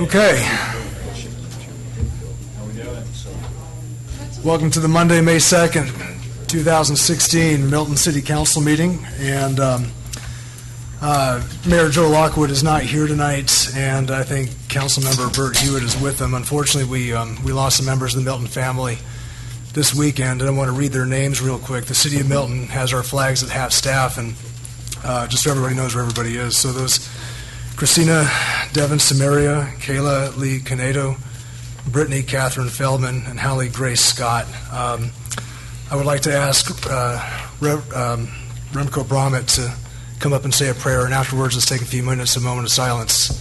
Okay. Welcome to the Monday, May 2nd, 2016 Milton City Council meeting. And Mayor Joe Lockwood is not here tonight, and I think Councilmember Bert Hewitt is with them. Unfortunately, we lost some members of the Milton family this weekend, and I want to read their names real quick. The City of Milton has our flags at half staff, and just so everybody knows where everybody is. So those Christina Devon Samaria, Kayla Lee Canedo, Brittany Catherine Feldman, and Hallie Grace Scott. I would like to ask Remco Bromett to come up and say a prayer, and afterwards let's take a moment of silence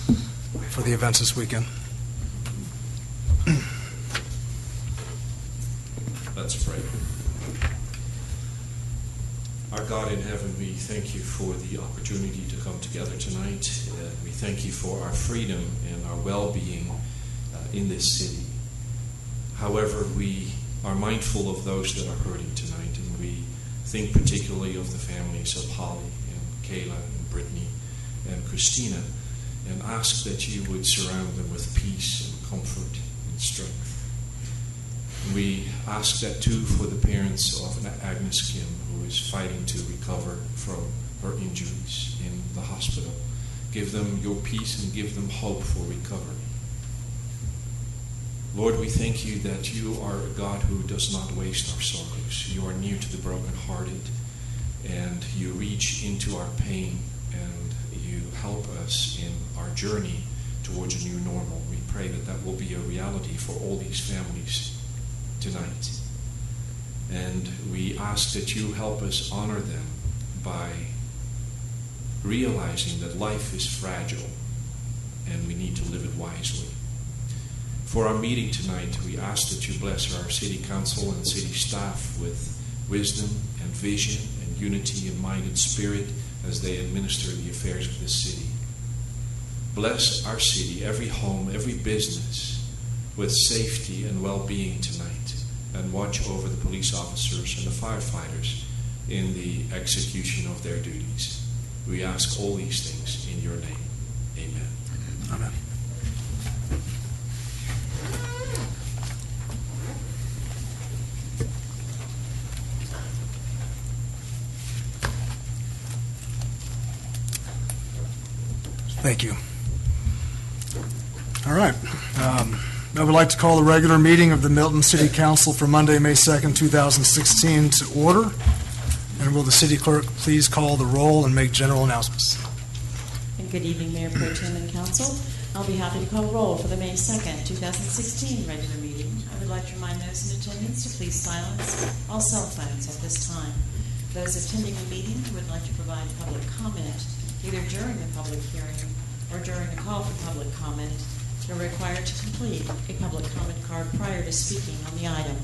for the events this weekend. Let's pray. Our God in heaven, we thank you for the opportunity to come together tonight. We thank you for our freedom and our well-being in this city. However, we are mindful of those that are hurting tonight, and we think particularly of the families of Holly and Kayla and Brittany and Christina, and ask that you would surround them with peace and comfort and strength. We ask that too for the parents of Agnes Kim, who is fighting to recover from her injuries in the hospital. Give them your peace and give them hope for recovery. Lord, we thank you that you are a God who does not waste our sorrows. You are near to the brokenhearted, and you reach into our pain, and you help us in our journey towards a new normal. We pray that that will be a reality for all these families tonight. And we ask that you help us honor them by realizing that life is fragile and we need to live it wisely. For our meeting tonight, we ask that you bless our city council and city staff with wisdom and vision and unity in mind and spirit as they administer the affairs of this city. Bless our city, every home, every business, with safety and well-being tonight, and watch over the police officers and the firefighters in the execution of their duties. We ask all these things in your name. Amen. Amen. Thank you. All right. I would like to call the regular meeting of the Milton City Council for Monday, May 2nd, 2016 to order. And will the city clerk please call the roll and make general announcements? And good evening, Mayor Pro Tem and Council. I'll be happy to call roll for the May 2nd, 2016 regular meeting. I would like to remind those in attendance to please silence all cell phones at this time. Those attending the meeting who would like to provide public comment, either during the public hearing or during the call for public comment, you're required to complete a public comment card prior to speaking on the item.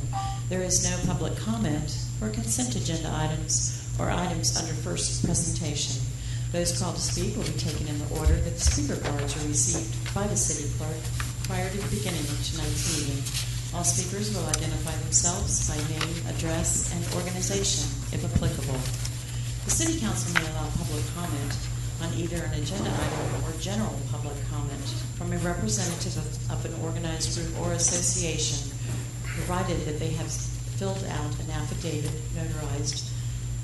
There is no public comment for consent agenda items or items under first presentation. Those called to speak will be taken in the order that the speaker cards are received by the city clerk prior to the beginning of tonight's meeting. All speakers will identify themselves by name, address, and organization, if applicable. The City Council may allow public comment on either an agenda item or general public comment from a representative of an organized group or association, provided that they have filled out an affidavit, notarized,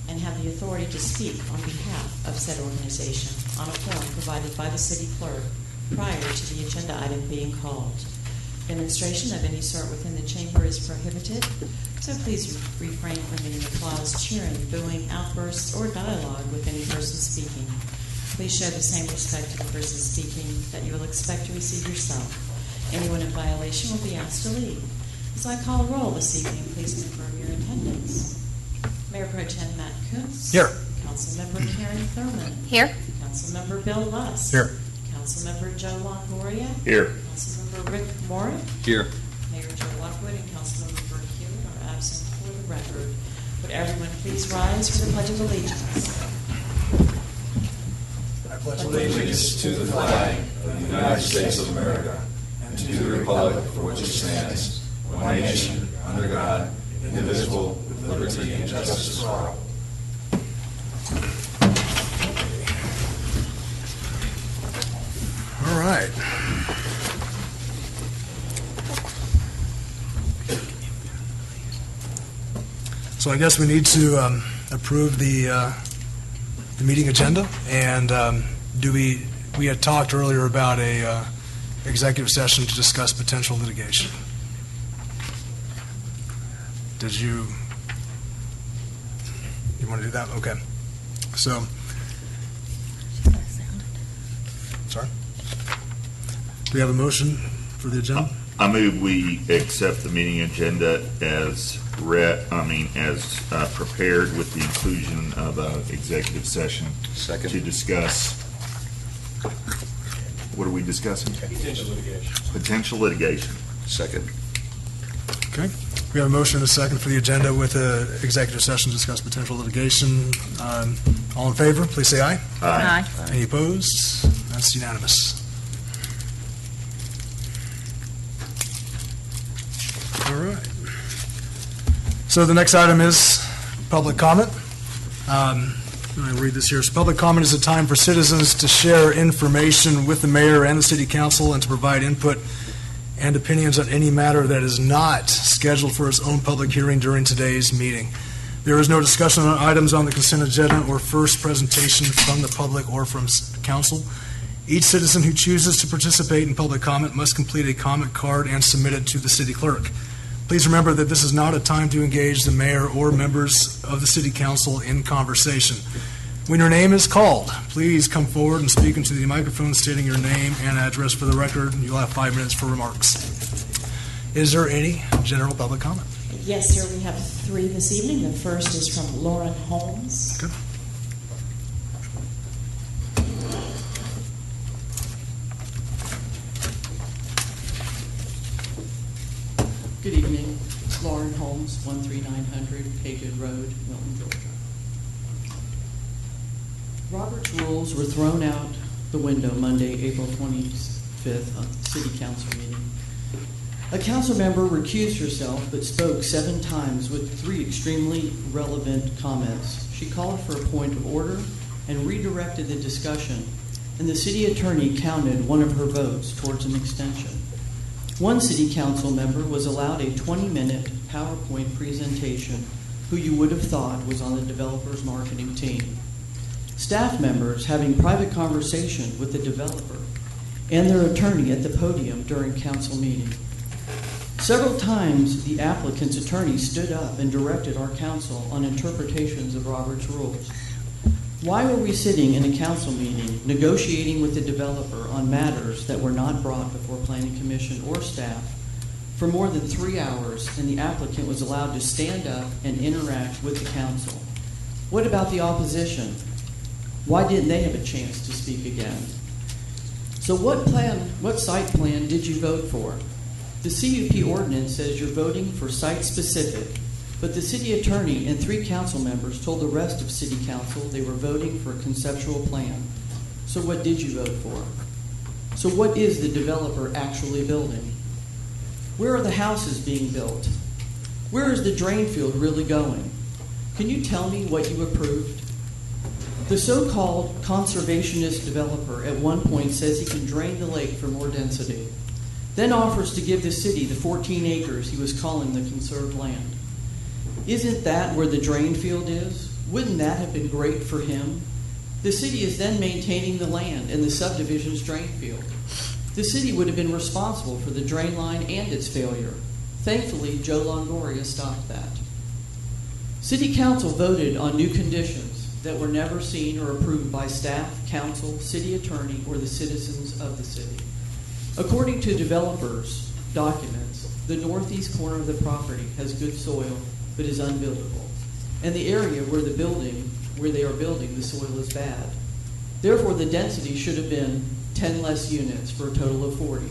and have the authority to speak on behalf of said organization on a form provided by the city clerk prior to the agenda item being called. Demonstration of any sort within the chamber is prohibited, so please refrain from any applause, cheering, booing, outbursts, or dialogue with any person speaking. Please show the same respect to the person speaking that you will expect to receive yourself. Anyone in violation will be asked to leave. As I call roll this evening, please confirm your attendance. Mayor Pro Tem Matt Kuntz. Here. Councilmember Karen Thurman. Here. Councilmember Bill Lusk. Here. Councilmember Joe Longoria. Here. Councilmember Rick Moore. Here. Mayor Joe Lockwood and Councilmember Bert Hewitt are absent for the record. Would everyone please rise for the Pledge of Allegiance? I pledge Allegiance to the flag of the United States of America and to the republic for which it stands, one nation, under God, indivisible, with liberty and justice for all. All right. So I guess we need to approve the meeting agenda, and we had talked earlier about a executive session to discuss potential litigation. Did you want to do that? Okay. So, sorry. Do we have a motion for the agenda? I move we accept the meeting agenda as prepared with the inclusion of an executive session. Second. To discuss. What are we discussing? Potential litigation. Potential litigation. Second. Okay. We have a motion and a second for the agenda with an executive session to discuss potential litigation. All in favor, please say aye. Aye. Any opposed? That's unanimous. All right. So the next item is public comment. I read this here. So public comment is a time for citizens to share information with the mayor and the city council and to provide input and opinions on any matter that is not scheduled for its own public hearing during today's meeting. There is no discussion on items on the consent agenda or first presentation from the public or from council. Each citizen who chooses to participate in public comment must complete a comment card and submit it to the city clerk. Please remember that this is not a time to engage the mayor or members of the city council in conversation. When your name is called, please come forward and speak into the microphone stating your name and address for the record. You'll have 5 minutes for remarks. Is there any general public comment? Yes, sir, we have 3 this evening. The first is from Lauren Holmes. Good. Good evening. Lauren Holmes, 13900 Haygood Road, Milton, Georgia. Robert's rules were thrown out the window Monday, April 25th, at the City Council meeting. A council member recused herself but spoke 7 times with 3 extremely relevant comments. She called for a point of order and redirected the discussion, and the city attorney counted one of her votes towards an extension. One city council member was allowed a 20-minute PowerPoint presentation who you would have thought was on the developer's marketing team. Staff members having private conversation with the developer and their attorney at the podium during council meeting. Several times, the applicant's attorney stood up and directed our council on interpretations of Robert's rules. Why were we sitting in a council meeting negotiating with the developer on matters that were not brought before Planning Commission or staff for more than 3 hours, and the applicant was allowed to stand up and interact with the council? What about the opposition? Why didn't they have a chance to speak again? So what site plan did you vote for? The CUP ordinance says you're voting for site-specific, but the city attorney and 3 council members told the rest of city council they were voting for a conceptual plan. So what did you vote for? So what is the developer actually building? Where are the houses being built? Where is the drain field really going? Can you tell me what you approved? The so-called conservationist developer at one point says he can drain the lake for more density, then offers to give the city the 14 acres he was calling the conserved land. Isn't that where the drain field is? Wouldn't that have been great for him? The city is then maintaining the land and the subdivision's drain field. The city would have been responsible for the drain line and its failure. Thankfully, Joe Longoria stopped that. City Council voted on new conditions that were never seen or approved by staff, council, city attorney, or the citizens of the city. According to developers' documents, the northeast corner of the property has good soil but is unbuildable, and the area where they are building, the soil is bad. Therefore, the density should have been 10 less units for a total of 40.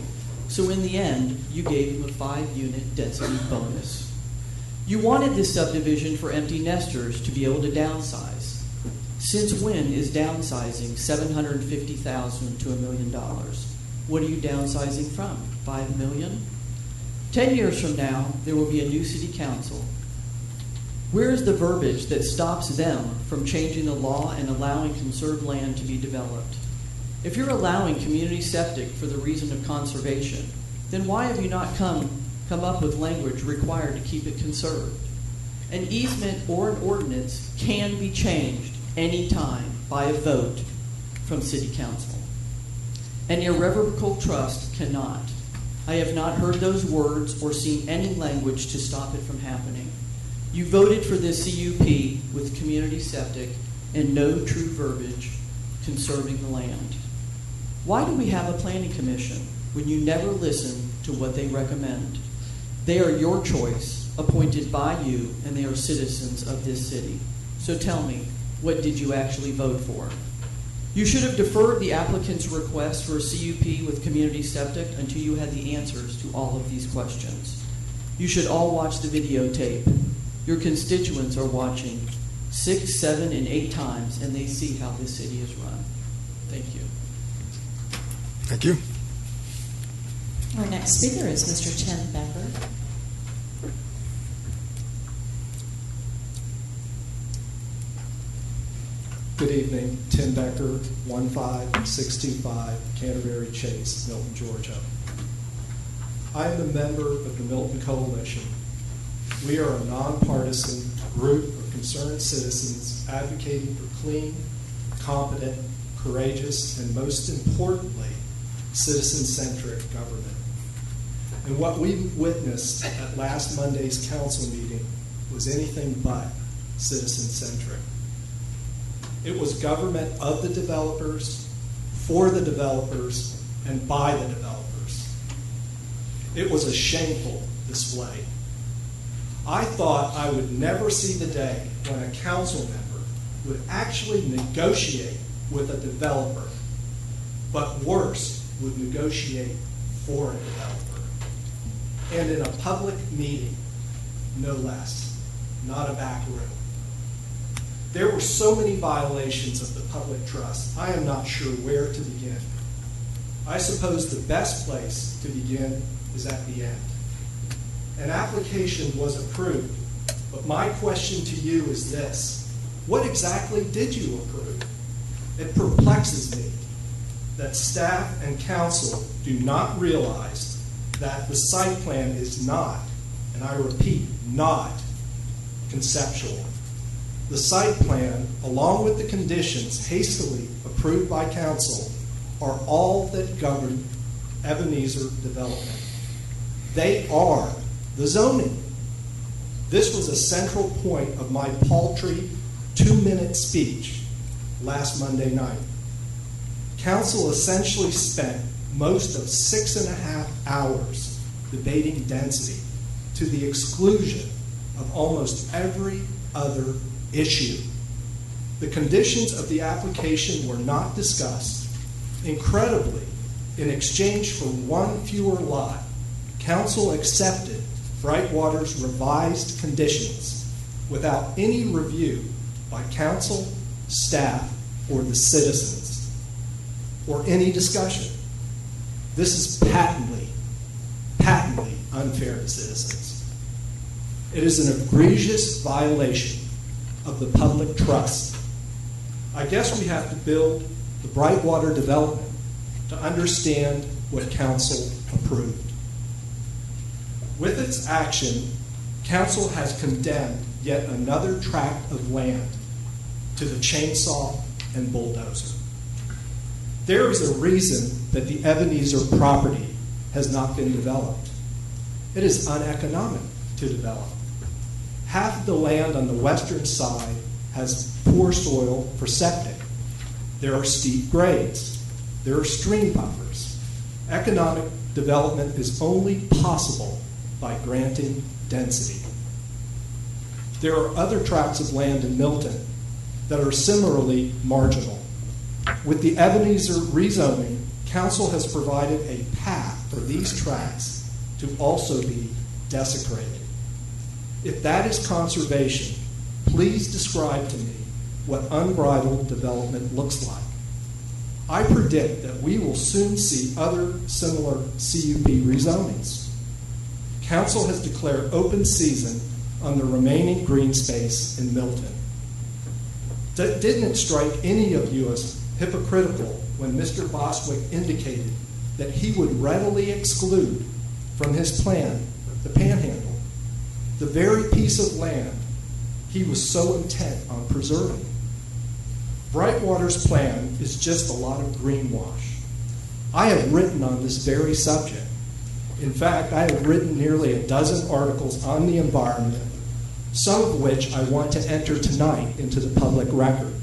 So in the end, you gave him a 5-unit density bonus. You wanted this subdivision for empty nesters to be able to downsize. Since when is downsizing $750,000 to $1 million? What are you downsizing from? $5 million? 10 years from now, there will be a new city council. Where is the verbiage that stops them from changing the law and allowing conserved land to be developed? If you're allowing community septic for the reason of conservation, then why have you not come up with language required to keep it conserved? An easement or an ordinance can be changed anytime by a vote from City Council. An irrevocable trust cannot. I have not heard those words or seen any language to stop it from happening. You voted for this CUP with community septic and no true verbiage conserving the land. Why do we have a planning commission when you never listen to what they recommend? They are your choice, appointed by you, and they are citizens of this city. So tell me, what did you actually vote for? You should have deferred the applicant's request for a CUP with community septic until you had the answers to all of these questions. You should all watch the videotape. Your constituents are watching 6, 7, and 8 times, and they see how this city is run. Thank you. Thank you. Our next speaker is Mr. Tim Becker. Good evening. Tim Becker, 15625 Canterbury Chase, Milton, Georgia. I am a member of the Milton Coalition. We are a nonpartisan group of concerned citizens advocating for clean, competent, courageous, and most importantly, citizen-centric government. And what we witnessed at last Monday's council meeting was anything but citizen-centric. It was government of the developers, for the developers, and by the developers. It was a shameful display. I thought I would never see the day when a council member would actually negotiate with a developer, but worse, would negotiate for a developer. And in a public meeting, no less, not a back room. There were so many violations of the public trust, I am not sure where to begin. I suppose the best place to begin is at the end. An application was approved, but my question to you is this: what exactly did you approve? It perplexes me that staff and council do not realize that the site plan is not, and I repeat, not conceptual. The site plan, along with the conditions hastily approved by council, are all that govern Ebenezer development. They are the zoning. This was a central point of my paltry 2-minute speech last Monday night. Council essentially spent most of 6.5 hours debating density to the exclusion of almost every other issue. The conditions of the application were not discussed. Incredibly, in exchange for one fewer lot, council accepted Brightwater's revised conditions without any review by council, staff, or the citizens, or any discussion. This is patently unfair to citizens. It is an egregious violation of the public trust. I guess we have to build the Brightwater development to understand what council approved. With its action, council has condemned yet another tract of land to the chainsaw and bulldozer. There is a reason that the Ebenezer property has not been developed. It is uneconomic to develop. Half of the land on the western side has poor soil for septic. There are steep grades. There are stream buffers. Economic development is only possible by granting density. There are other tracts of land in Milton that are similarly marginal. With the Ebenezer rezoning, council has provided a path for these tracts to also be desecrated. If that is conservation, please describe to me what unbridled development looks like. I predict that we will soon see other similar CUP rezonings. Council has declared open season on the remaining green space in Milton. Didn't it strike any of you as hypocritical when Mr. Bostwick indicated that he would readily exclude from his plan the Panhandle, the very piece of land he was so intent on preserving. Brightwater's plan is just a lot of greenwash. I have written on this very subject. In fact, I have written nearly a dozen articles on the environment, some of which I want to enter tonight into the public record.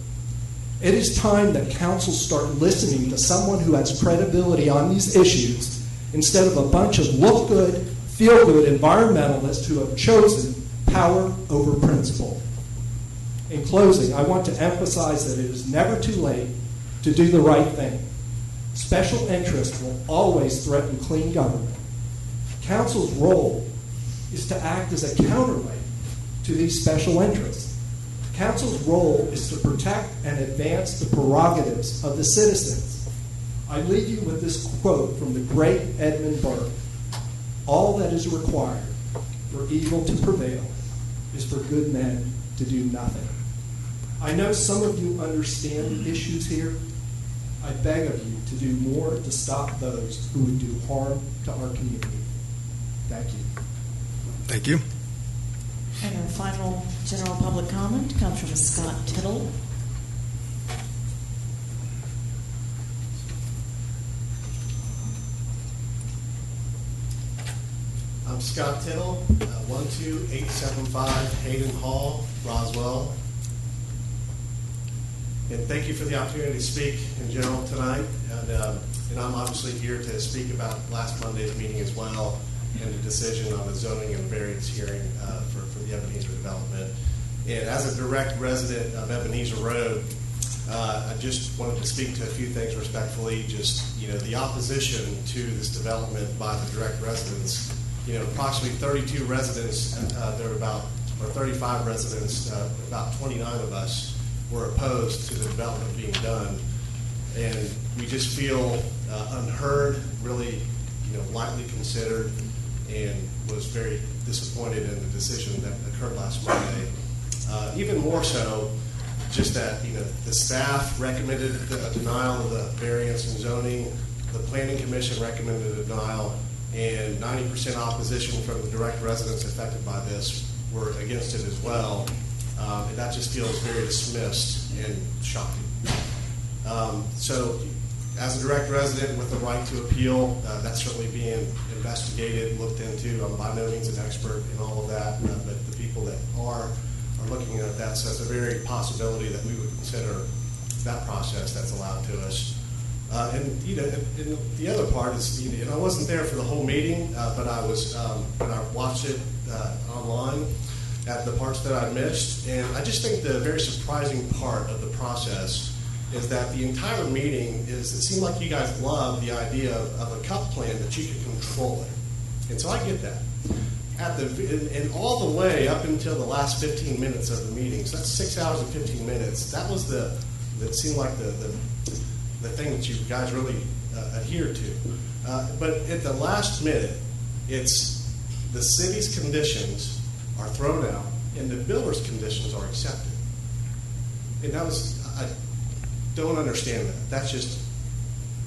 It is time that council start listening to someone who has credibility on these issues instead of a bunch of look-good, feel-good environmentalists who have chosen power over principle. In closing, I want to emphasize that it is never too late to do the right thing. Special interest will always threaten clean government. Council's role is to act as a counterweight to these special interests. Council's role is to protect and advance the prerogatives of the citizens. I leave you with this quote from the great Edmund Burke. All that is required for evil to prevail is for good men to do nothing. I know some of you understand the issues here. I beg of you to do more to stop those who would do harm to our community. Thank you. Thank you. And our final general public comment comes from Scott Tittle. I'm Scott Tittle, 12875 Hayden Hall, Roswell. And thank you for the opportunity to speak in general tonight. And I'm obviously here to speak about last Monday's meeting as well, and the decision on the zoning and variance hearing for the Ebenezer development. And as a direct resident of Ebenezer Road, I just wanted to speak to a few things respectfully. Just, the opposition to this development by the direct residents. Approximately 32 residents, there were about, or 35 residents, about 29 of us were opposed to the development being done. And we just feel unheard, really, lightly considered, and was very disappointed in the decision that occurred last Monday. Even more so, just that, the staff recommended a denial of the variance and zoning, the Planning Commission recommended a denial, and 90% opposition from the direct residents affected by this were against it as well. And that just feels very dismissed and shocking. So as a direct resident with the right to appeal, that's certainly being investigated, looked into. I'm by no means an expert in all of that, but the people that are looking at that. So it's a very possibility that we would consider that process that's allowed to us. And the other part is, and I wasn't there for the whole meeting, but I was, when I watched it online at the parts that I missed, and I just think the very surprising part of the process is that the entire meeting it seemed like you guys love the idea of a CUP plan that you can control it. And so I get that. And all the way up until the last 15 minutes of the meeting, so that's 6 hours and 15 minutes, that was that seemed like the thing that you guys really adhered to. But at the last minute, it's the city's conditions are thrown out and the builder's conditions are accepted. And I don't understand that. That's just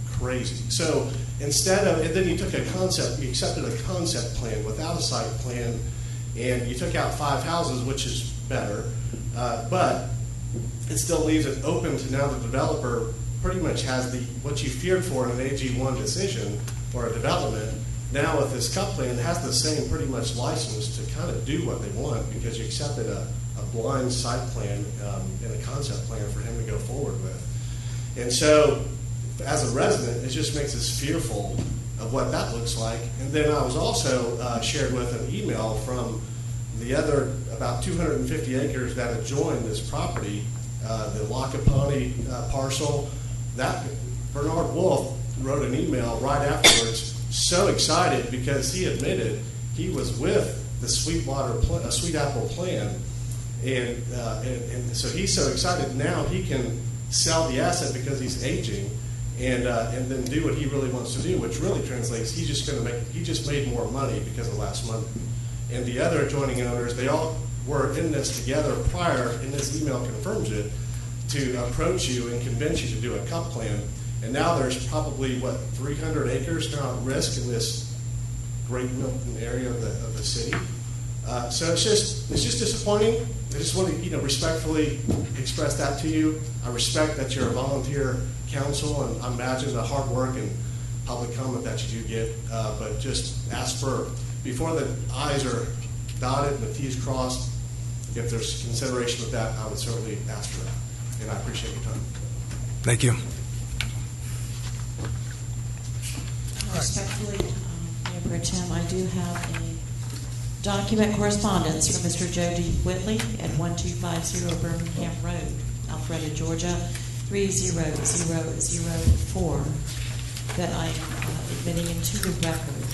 crazy. So instead of, and then you accepted a concept plan without a site plan, and you took out 5 houses, which is better, but it still leaves it open to now the developer pretty much has what you feared for in an AG1 decision for a development. Now with this CUP plan, it has the same pretty much license to kind of do what they want because you accepted a blind site plan and a concept plan for him to go forward with. And so as a resident, it just makes us fearful of what that looks like. And then I was also shared with an email from the other about 250 acres that adjoin this property, the Lakapani parcel. That Bernard Wolf wrote an email right afterwards, so excited because he admitted he was with the Sweet Apple plan, and so he's so excited now he can sell the asset because he's aging, and then do what he really wants to do, which really translates he just made more money because of last month. And the other adjoining owners, they all were in this together prior, and this email confirms it, to approach you and convince you to do a CUP plan. And now there's probably, 300 acres now at risk in this Great Milton area of the city. So it's just disappointing. I just want to respectfully express that to you. I respect that you're a volunteer council, and I imagine the hard work and public comment that you do get. But just ask for, before the I's are dotted and the T's crossed, if there's consideration with that, I would certainly ask for that. And I appreciate your time. Thank you. Respectfully, Mayor Pro Tem, I do have a document correspondence from Mr. Jody Whitley at 1250 Birmingham Road, Alpharetta, Georgia, 30004, that I am admitting into the record.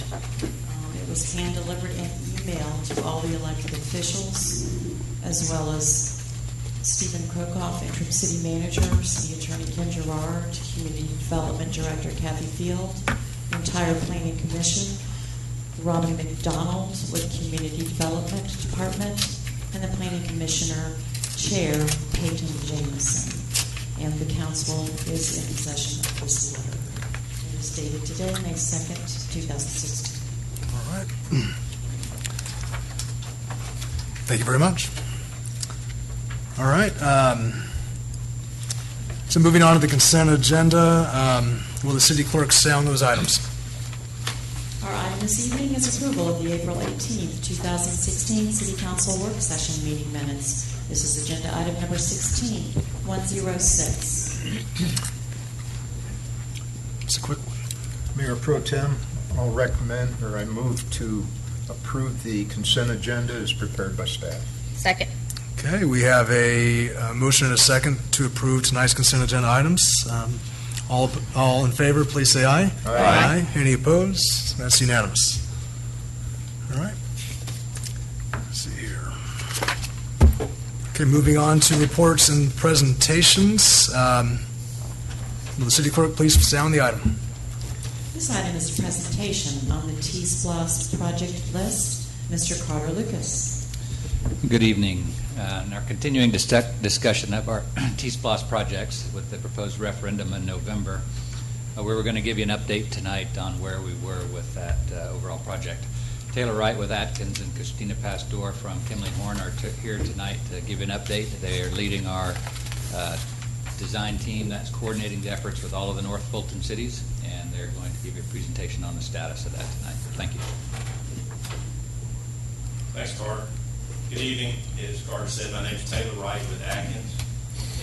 It was hand-delivered and emailed to all the elected officials, as well as Stephen Krokoff, interim city manager, city attorney Ken Gerard, community development director Kathy Field, the entire planning commission, Robin McDonald with community development department, and the planning commissioner chair Peyton Jameson. And the council is in possession of this letter. It is dated today, May 2nd, 2016. All right. Thank you very much. All right. So moving on to the consent agenda, will the city clerk sound those items? Our item this evening is approval of the April 18th, 2016 City Council Work Session meeting minutes. This is agenda item number 16106. It's a quick one. Mayor Pro Tem, I'll recommend, or I move to approve the consent agenda as prepared by staff. Second. Okay, we have a motion and a second to approve tonight's consent agenda items. All in favor, please say aye. Aye. Any opposed? That's unanimous. All right. Let's see here. Okay, moving on to reports and presentations. Will the city clerk please sound the item? This item is a presentation on the T-SPLOST project list. Mr. Carter Lucas. Good evening. In our continuing discussion of our T-SPLOST projects with the proposed referendum in November, we were going to give you an update tonight on where we were with that overall project. Taylor Wright with Atkins and Christina Pastor from Kimley Horn are here tonight to give you an update. They are leading our design team that's coordinating the efforts with all of the North Fulton cities, and they're going to give you a presentation on the status of that tonight. Thank you. Thanks, Carter. Good evening. As Carter said, my name is Taylor Wright with Atkins,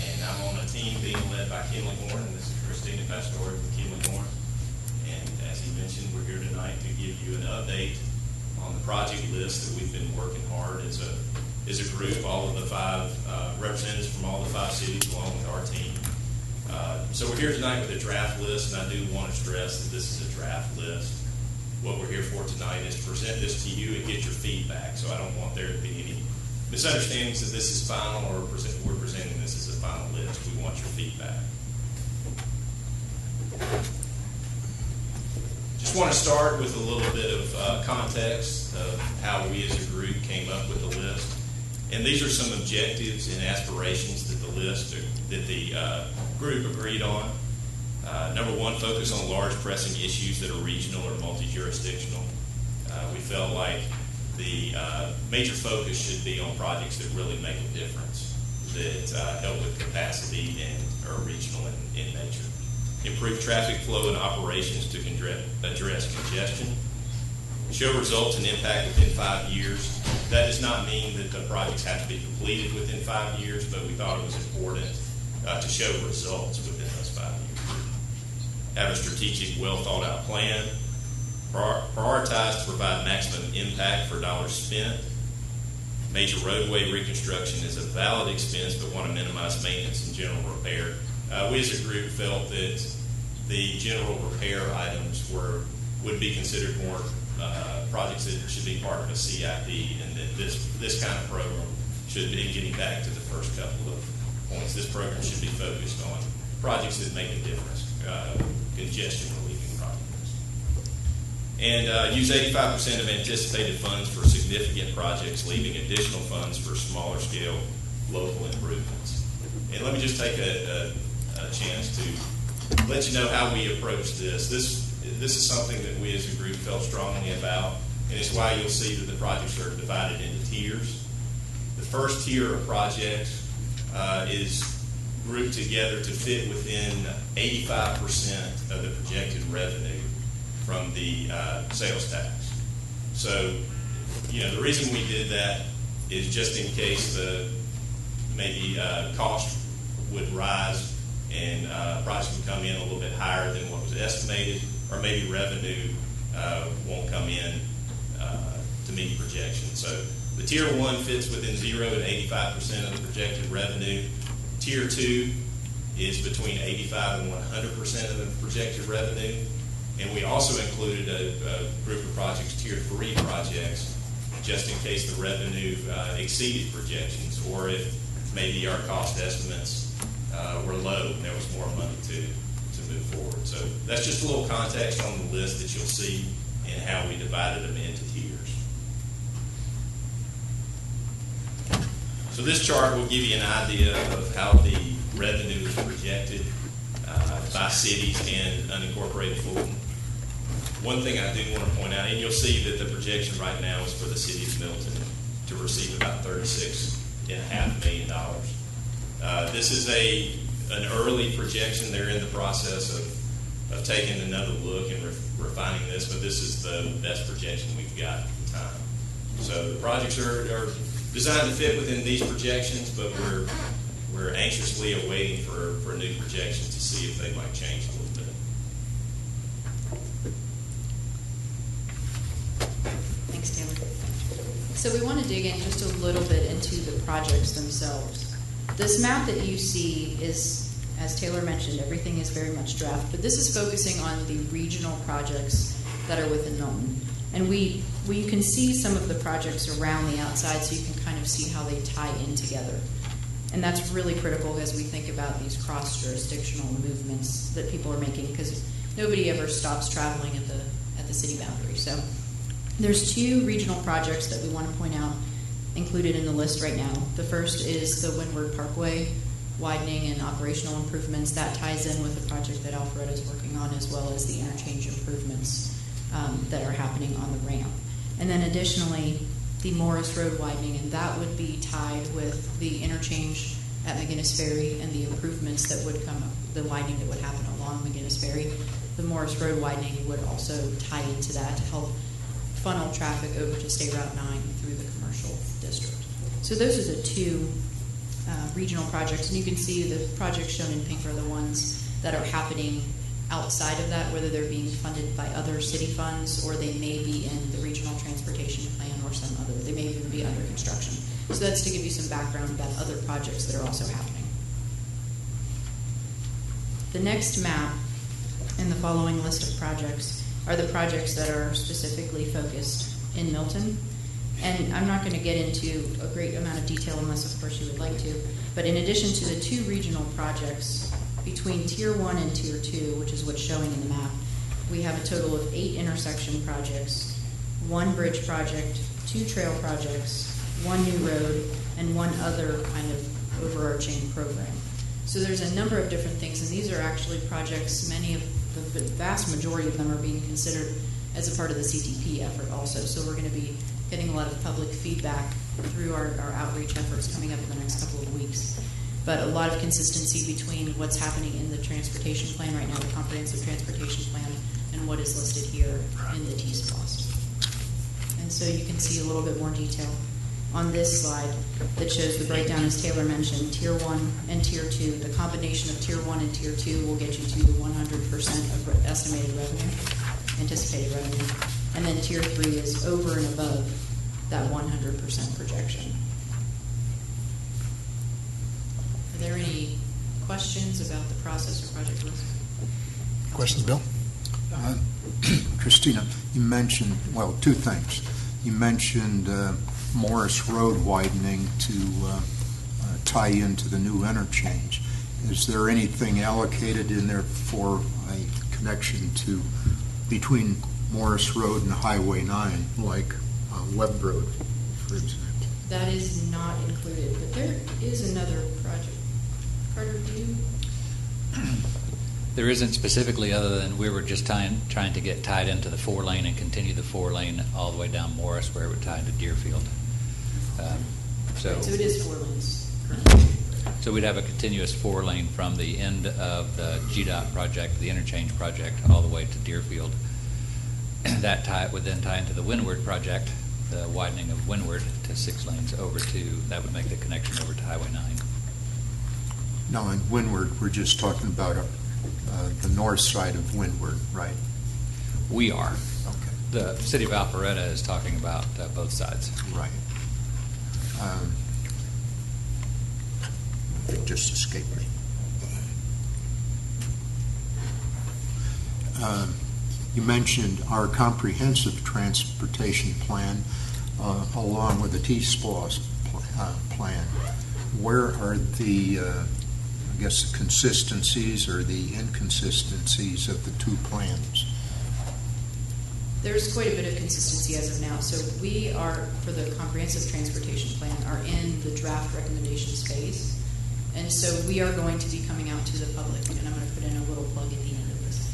and I'm on a team being led by Kimley Horn, and this is Christina Pastor with Kimley Horn. And as he mentioned, we're here tonight to give you an update on the project list that we've been working hard as a group, all of the five representatives from all the five cities along with our team. So we're here tonight with a draft list, and I do want to stress that this is a draft list. What we're here for tonight is to present this to you and get your feedback. So I don't want there to be any misunderstandings that this is final or we're presenting this as a final list. We want your feedback. Just want to start with a little bit of context of how we as a group came up with the list. And these are some objectives and aspirations that the group agreed on. Number one, focus on large pressing issues that are regional or multi-jurisdictional. We felt like the major focus should be on projects that really make a difference, that help with capacity and are regional in nature. Improve traffic flow and operations to address congestion. Show results and impact within 5 years. That does not mean that the projects have to be completed within 5 years, but we thought it was important to show results within those 5 years. Have a strategic, well-thought-out plan. Prioritize to provide maximum impact for dollars spent. Major roadway reconstruction is a valid expense, but want to minimize maintenance and general repair. We as a group felt that the general repair items would be considered more projects that should be part of a CIP, and that this kind of program should be, getting back to the first couple of points, this program should be focused on projects that make a difference, congestion relieving projects. And use 85% of anticipated funds for significant projects, leaving additional funds for smaller scale local improvements. And let me just take a chance to let you know how we approach this. This is something that we as a group felt strongly about, and it's why you'll see that the projects are divided into tiers. The first tier of projects is grouped together to fit within 85% of the projected revenue from the sales tax. So, the reason we did that is just in case maybe cost would rise and price would come in a little bit higher than what was estimated, or maybe revenue won't come in to meet projections. So the Tier 1 fits within 0 and 85% of the projected revenue. Tier 2 is between 85 and 100% of the projected revenue. And we also included a group of projects, Tier 3 projects, just in case the revenue exceeded projections, or if maybe our cost estimates were low and there was more money to move forward. So that's just a little context on the list that you'll see and how we divided them into tiers. So this chart will give you an idea of how the revenue is projected by cities and unincorporated Fulton. One thing I do want to point out, and you'll see that the projection right now is for the city of Milton to receive about $36.5 million. This is an early projection. They're in the process of taking another look and refining this, but this is the best projection we've got at the time. So the projects are designed to fit within these projections, but we're anxiously awaiting for new projections to see if they might change a little bit. Thanks, Taylor. So we want to dig in just a little bit into the projects themselves. This map that you see is, as Taylor mentioned, everything is very much draft, but this is focusing on the regional projects that are within Milton. And you can see some of the projects around the outside, so you can kind of see how they tie in together. And that's really critical as we think about these cross-jurisdictional movements that people are making, because nobody ever stops traveling at the city boundary. So there's two regional projects that we want to point out included in the list right now. The first is the Windward Parkway widening and operational improvements. That ties in with the project that Alpharetta is working on, as well as the interchange improvements that are happening on the ramp. And then additionally, the Morris Road widening, and that would be tied with the interchange at McGinnis Ferry and the improvements that would come up, the widening that would happen along McGinnis Ferry. The Morris Road widening would also tie into that to help funnel traffic over to State Route 9 through the commercial district. So those are the two regional projects, and you can see the projects shown in pink are the ones that are happening outside of that, whether they're being funded by other city funds or they may be in the regional transportation plan or some other. They may even be under construction. So that's to give you some background about other projects that are also happening. The next map in the following list of projects are the projects that are specifically focused in Milton. And I'm not going to get into a great amount of detail unless, of course, you would like to. But in addition to the two regional projects, between Tier 1 and Tier 2, which is what's showing in the map, we have a total of 8 intersection projects, 1 bridge project, 2 trail projects, 1 new road, and 1 other kind of overarching program. So there's a number of different things, and these are actually projects, many of the vast majority of them are being considered as a part of the CTP effort also. So we're going to be getting a lot of public feedback through our outreach efforts coming up in the next couple of weeks. But a lot of consistency between what's happening in the transportation plan right now, the comprehensive transportation plan, and what is listed here in the T-SPLOST. And so you can see a little bit more detail on this slide that shows the breakdown, as Taylor mentioned, Tier 1 and Tier 2. The combination of Tier 1 and Tier 2 will get you to the 100% of estimated revenue, anticipated revenue. And then Tier 3 is over and above that 100% projection. Are there any questions about the process or project list? Questions, Bill? Christina, you mentioned, well, 2 things. You mentioned Morris Road widening to tie into the new interchange. Is there anything allocated in there for a connection to between Morris Road and Highway 9, like Webb Road, for example? That is not included, but there is another project. Carter, do you? There isn't specifically, other than we were just trying to get tied into the 4-lane and continue the 4-lane all the way down Morris, where it would tie into Deerfield. So it is 4 lanes currently. So we'd have a continuous 4-lane from the end of the GDOT project, the interchange project, all the way to Deerfield. That would then tie into the Windward project, the widening of Windward to 6 lanes over to, that would make the connection over to Highway 9. Now, in Windward, we're just talking about the north side of Windward, right? We are. Okay. The city of Alpharetta is talking about both sides. Right. It just escaped me. You mentioned our comprehensive transportation plan along with the T-SPLOST plan. Where are the, I guess, the consistencies or the inconsistencies of the two plans? There's quite a bit of consistency as of now. So we are, for the comprehensive transportation plan, are in the draft recommendations phase. And so we are going to be coming out to the public, and I'm going to put in a little plug at the end of this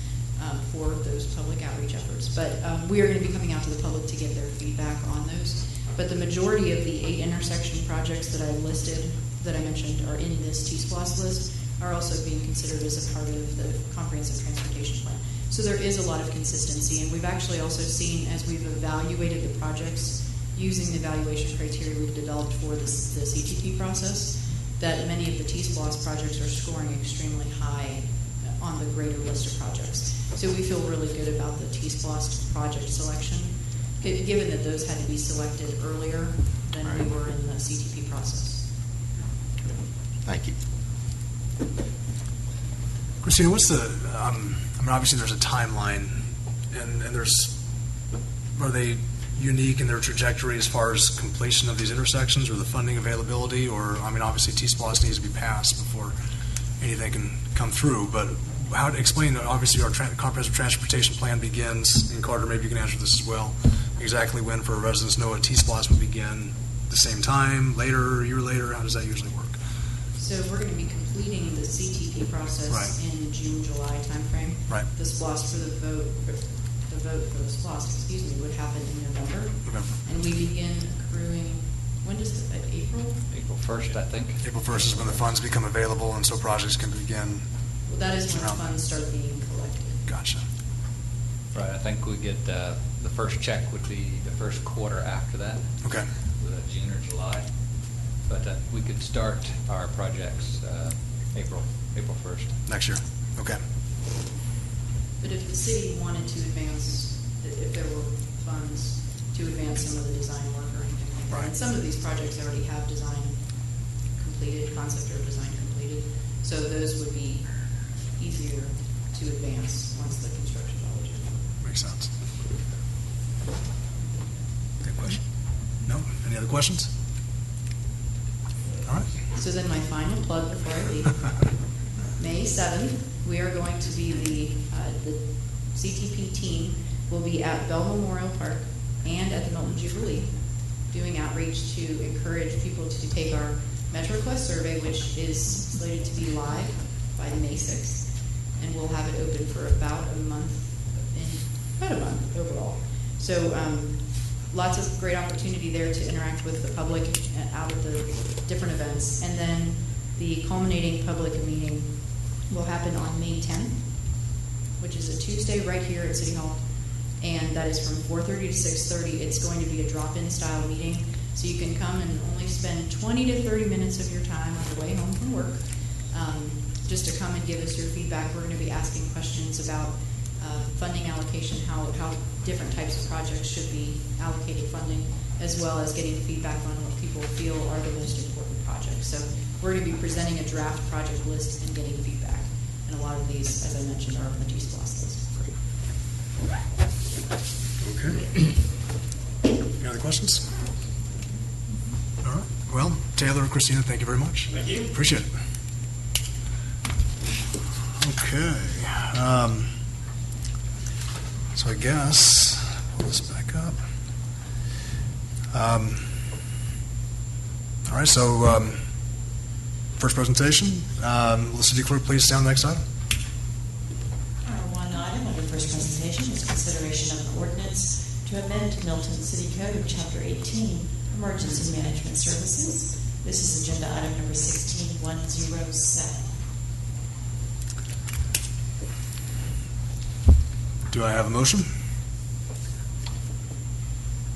for those public outreach efforts. But we are going to be coming out to the public to get their feedback on those. But the majority of the 8 intersection projects that I listed, that I mentioned, are in this T-SPLOST list, are also being considered as a part of the comprehensive transportation plan. So there is a lot of consistency, and we've actually also seen, as we've evaluated the projects using the evaluation criteria we've developed for the CTP process, that many of the T-SPLOST projects are scoring extremely high on the greater list of projects. So we feel really good about the T-SPLOST project selection, given that those had to be selected earlier than we were in the CTP process. Thank you. Christina, what's the, I mean, obviously there's a timeline, and are they unique in their trajectory as far as completion of these intersections or the funding availability? Or, I mean, obviously T-SPLOST needs to be passed before anything can come through, but how to explain, obviously our comprehensive transportation plan begins, and Carter, maybe you can answer this as well, exactly when for residents know a T-SPLOST would begin, the same time, later, a year later, how does that usually work? So we're going to be completing the CTP process in June, July timeframe. Right. The SPLOST for the vote for the SPLOST, would happen in November. And we begin accruing, when does April? April 1st, I think. April 1st is when the funds become available, and so projects can begin. Well, that is when the funds start being collected. Gotcha. Right, I think we get, the first check would be the first quarter after that. Okay. June or July. But we could start our projects April 1st. Next year. Okay. But if the city wanted to advance, if there were funds to advance some of the design work or anything like that, and some of these projects already have design completed, concept or design completed, so those would be easier to advance once the construction knowledge is done. Makes sense. Good question. No? Any other questions? All right. So then my final plug before I leave. May 7th, we are going to be the CTP team will be at Bell Memorial Park and at the Milton Jubilee doing outreach to encourage people to take our MetroQuest survey, which is slated to be live by May 6th. And we'll have it open for about a month overall. So lots of great opportunity there to interact with the public out at the different events. And then the culminating public meeting will happen on May 10th, which is a Tuesday right here at City Hall. And that is from 4:30 to 6:30. It's going to be a drop-in style meeting, so you can come and only spend 20 to 30 minutes of your time on the way home from work just to come and give us your feedback. We're going to be asking questions about funding allocation, how different types of projects should be allocated funding, as well as getting feedback on what people feel are the most important projects. So we're going to be presenting a draft project list and getting feedback. And a lot of these, as I mentioned, are on the T-SPLOST list. Okay. Any other questions? All right. Well, Taylor and Christina, thank you very much. Thank you. Appreciate it. Okay. So I guess, pull this back up. All right, so first presentation. Will the city clerk please stand next item? consideration of an ordinance to amend Milton City Code of Chapter 18, Emergency Management Services. This is agenda item number 16107. Do I have a motion?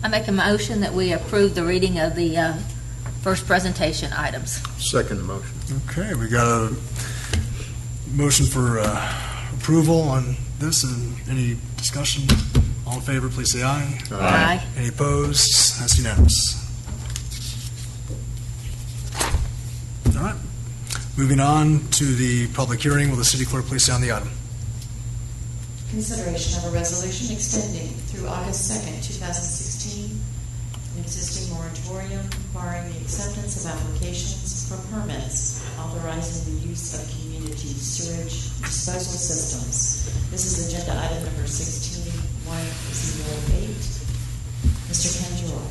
I make a motion that we approve the reading of the first presentation items. Second motion. Okay, we got a motion for approval on this. And any discussion? All in favor, please say aye. Aye. Any opposed? That's unanimous. All right. Moving on to the public hearing. Will the city clerk please sound the item? Consideration of a resolution extending through August 2nd, 2016, an existing moratorium barring the acceptance of applications for permits authorizing the use of community sewage disposal systems. This is agenda item number 16108. Mr. Canjor.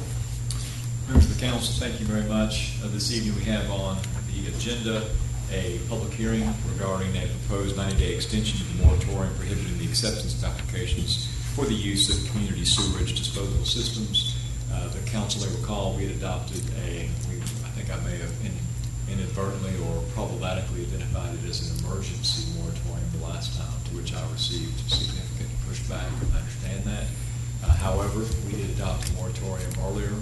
Members of the council, thank you very much. This evening we have on the agenda a public hearing regarding a proposed 90-day extension of the moratorium prohibiting the acceptance of applications for the use of community sewage disposal systems. The council may recall we had adopted I think I may have inadvertently or problematically identified it as an emergency moratorium the last time, to which I received significant pushback. I understand that. However, we did adopt a moratorium earlier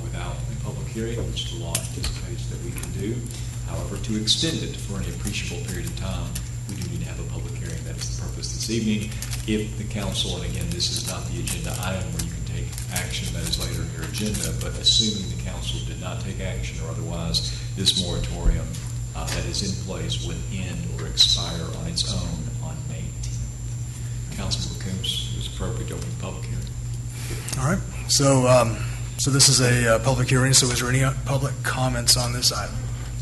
without a public hearing, which the law anticipates that we can do. However, to extend it for an appreciable period of time, we do need to have a public hearing. That is the purpose this evening. If the council, and again, this is not the agenda item where you can take action that is later in your agenda, but assuming the council did not take action or otherwise, this moratorium that is in place would end or expire on its own on May 10th. Councilmember Coombs, it was appropriate to open the public hearing. All right. So this is a public hearing. So is there any public comments on this item?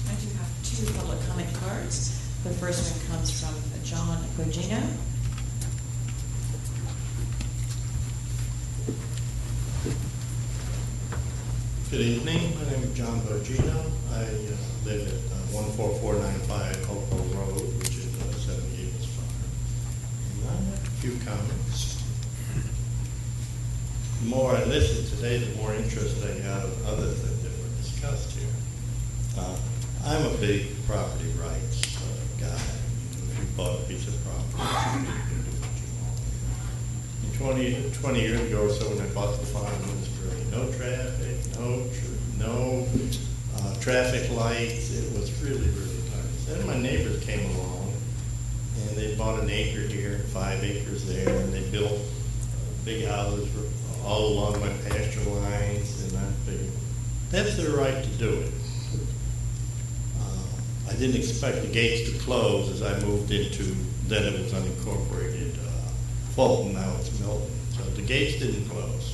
I do have two public comment cards. The first one comes from John Gugino. Good evening. My name is John Bogino. I live at 14495 Coco Road, which is 78 East Farm. And I have a few comments. The more I listen today, the more interest I got of other things that were discussed here. I'm a big property rights guy. If you bought a piece of property, you can do what you want. 20 years ago or so, when I bought the farm, there was really no traffic, no traffic lights. It was really, really nice. Then my neighbors came along, and they bought an acre here and 5 acres there, and they built big houses all along my pasture lines, and I figured that's their right to do it. I didn't expect the gates to close as I moved into, then it was unincorporated Fulton, now it's Milton. So the gates didn't close.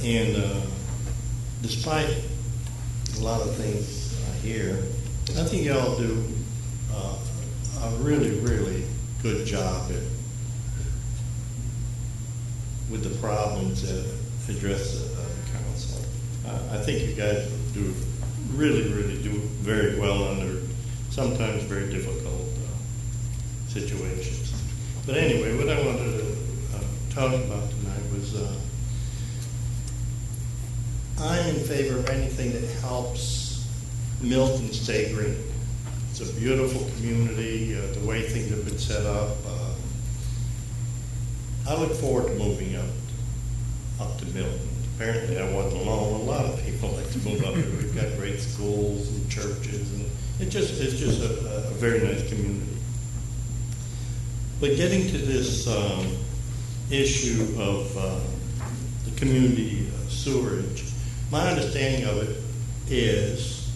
And despite a lot of things I hear, I think y'all do a really, really good job with the problems that address the council. I think you guys do really do very well under sometimes very difficult situations. But anyway, what I wanted to talk about tonight was I'm in favor of anything that helps Milton stay green. It's a beautiful community, the way things have been set up. I look forward to moving up to Milton. Apparently I wasn't alone. A lot of people like to move up here. We've got great schools and churches, and it's just a very nice community. But getting to this issue of the community sewerage, my understanding of it is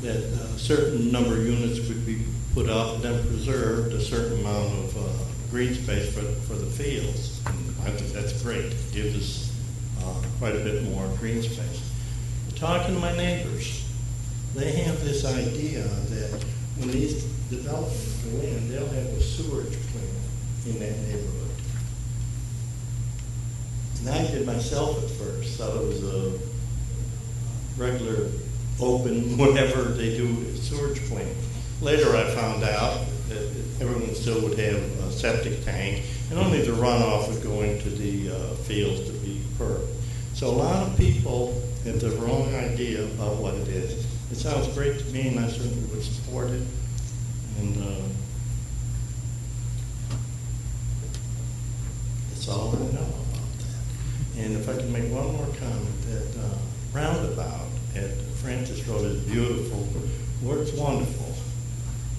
that a certain number of units would be put up and then preserved a certain amount of green space for the fields. And I think that's great. It gives us quite a bit more green space. Talking to my neighbors, they have this idea that when these developments go in, they'll have a sewerage plant in that neighborhood. And I did myself at first, thought it was a regular open, whatever they do, sewerage plant. Later I found out that everyone still would have a septic tank, and only the runoff would go into the fields to be perked. So a lot of people have the wrong idea about what it is. It sounds great to me, and I certainly would support it. And that's all I know about that. And if I can make one more comment, that roundabout at Francis Road is beautiful, works wonderful,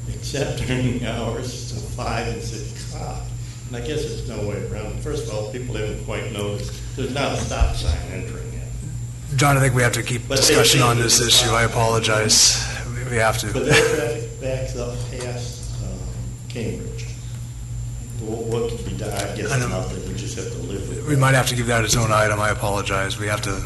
except during hours of 5 and 6 o'clock. And I guess there's no way around it. First of all, people haven't quite noticed. There's not a stop sign entering it. John, I think we have to keep discussion on this issue. I apologize. We have to. But that traffic backs up past Cambridge. What can be done? I guess nothing. We just have to live with it. We might have to give that its own item. I apologize. We have to.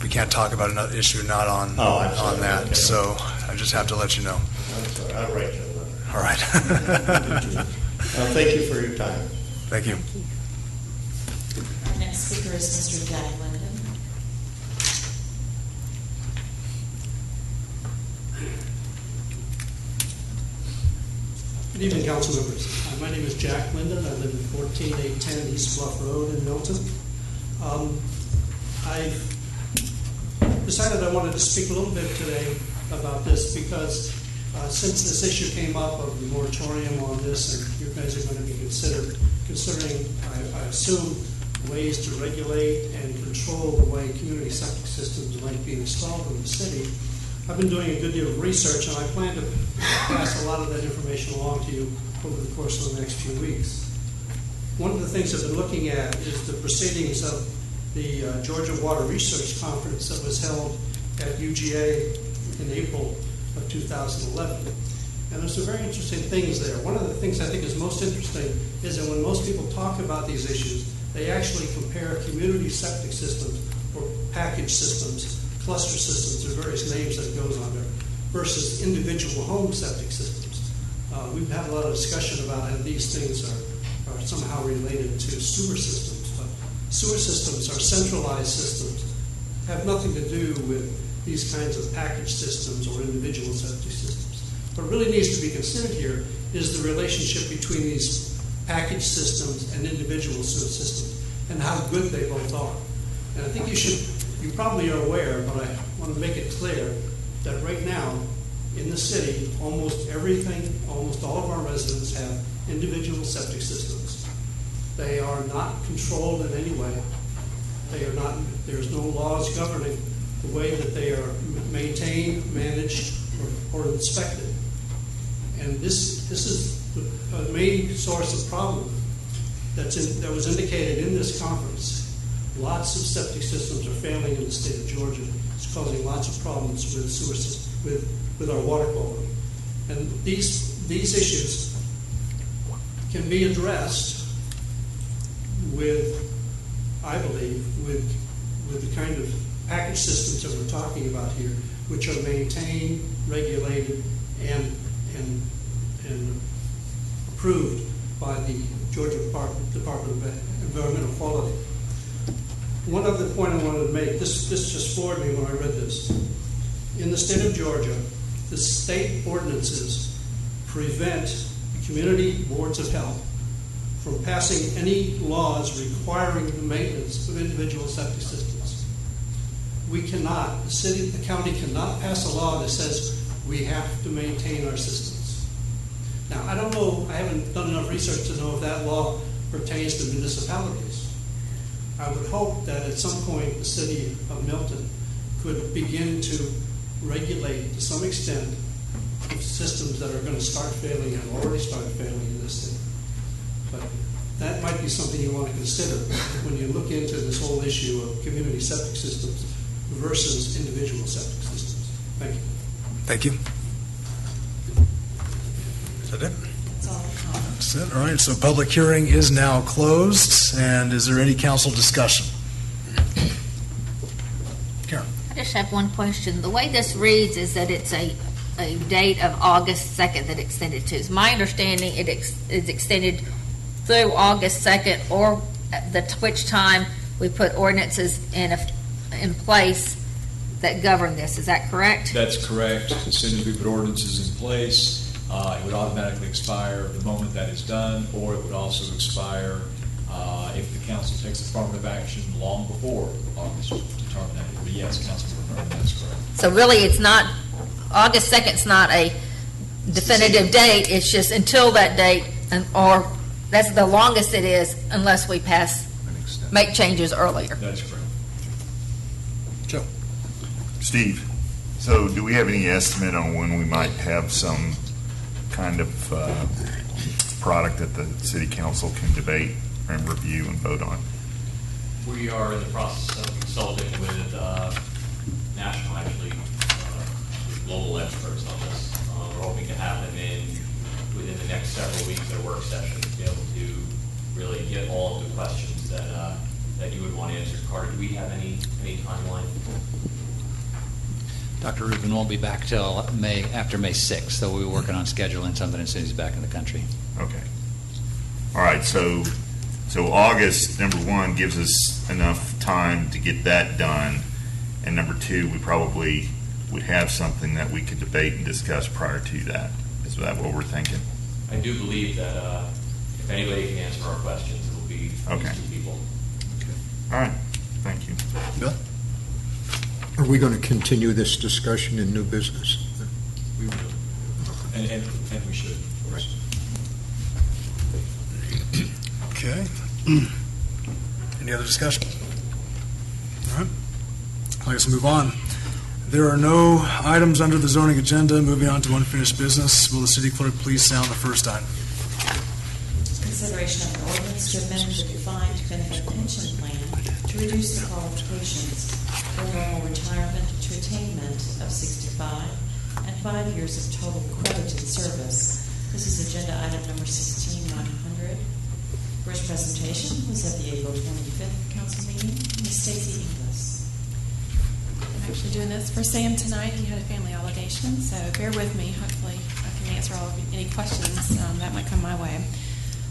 We can't talk about another issue not on on that. Okay. So I just have to let you know. I'm sorry. I'll write you a letter. All right. Thank you for your time. Thank you. Our next speaker is Mr. Jack Linden. Good evening, council members. My name is Jack Linden. I live at 14810 East Bluff Road in Milton. I've decided I wanted to speak a little bit today about this because since this issue came up of the moratorium on this, and you guys are going to be considering, I assume, ways to regulate and control the way community septic systems might be installed in the city, I've been doing a good deal of research, and I plan to pass a lot of that information along to you over the course of the next few weeks. One of the things I've been looking at is the proceedings of the Georgia Water Research Conference that was held at UGA in April of 2011. And there's some very interesting things there. One of the things I think is most interesting is that when most people talk about these issues, they actually compare community septic systems or package systems, cluster systems, or various names that it goes under, versus individual home septic systems. We've had a lot of discussion about how these things are somehow related to sewer systems, but sewer systems are centralized systems, have nothing to do with these kinds of package systems or individual septic systems. What really needs to be considered here is the relationship between these package systems and individual sewer systems and how good they both are. And I think you probably are aware, but I want to make it clear that right now in the city, almost all of our residents have individual septic systems. They are not controlled in any way. There's no laws governing the way that they are maintained, managed, or inspected. And this is the main source of problem that was indicated in this conference. Lots of septic systems are failing in the state of Georgia. It's causing lots of problems with sewer systems, with our water quality. And these issues can be addressed with, I believe, with the kind of package systems that we're talking about here, which are maintained, regulated, and approved by the Georgia Department of Environmental Quality. One other point I wanted to make, this just floored me when I read this. In the state of Georgia, the state ordinances prevent community boards of health from passing any laws requiring the maintenance of individual septic systems. We cannot, the county cannot pass a law that says we have to maintain our systems. Now, I don't know, I haven't done enough research to know if that law pertains to municipalities. I would hope that at some point the city of Milton could begin to regulate to some extent systems that are going to start failing and already started failing in this city. But that might be something you want to consider when you look into this whole issue of community septic systems versus individual septic systems. Thank you. Thank you. Is that it? That's all the comments. That's it. All right. So public hearing is now closed. And is there any council discussion? Karen. I just have one question. The way this reads is that it's a date of August 2nd that extended to. It's my understanding it is extended through August 2nd or which time we put ordinances in place that govern this. Is that correct? That's correct. As soon as we put ordinances in place, It would automatically expire the moment that is done, or it would also expire if the council takes affirmative action long before August to terminate it. But yes, Councilmember Vernon, that's correct. So really, it's not, August 2nd's not a definitive date, it's just until that date, or that's the longest it is unless we make changes earlier. That's correct. Joe? Steve, so do we have any estimate on when we might have some kind of product that the city council can debate and review and vote on? We are in the process of consulting with national, global experts on this. We're hoping to have them in within the next several weeks at a work session to be able to really get all of the questions that you would want answered. Carter, do we have any timeline? Dr. Rubin won't be back till after May 6th, so we'll be working on scheduling something as soon as he's back in the country. Okay. All right, so August, number one, gives us enough time to get that done, and number two, we probably would have something that we could debate and discuss prior to that. Is that what we're thinking? I do believe that if anybody can answer our questions, it will be these two people. Okay. All right. Thank you. Bill? Are we going to continue this discussion in new business? We will. And we should. Right. Okay. Any other discussion? All right. I guess we'll move on. There are no items under the zoning agenda. Moving on to unfinished business. Will the city clerk please sound the first item? Consideration of an ordinance to amend the defined benefit pension plan to reduce the qualifications for normal retirement to attainment of 65 and 5 years of total credited service. This is agenda item number 16900. First presentation was at the April 25th council meeting. Ms. Stacy Inglis. I'm actually doing this for Sam tonight. He had a family obligation, so bear with me. Hopefully I can answer any questions that might come my way.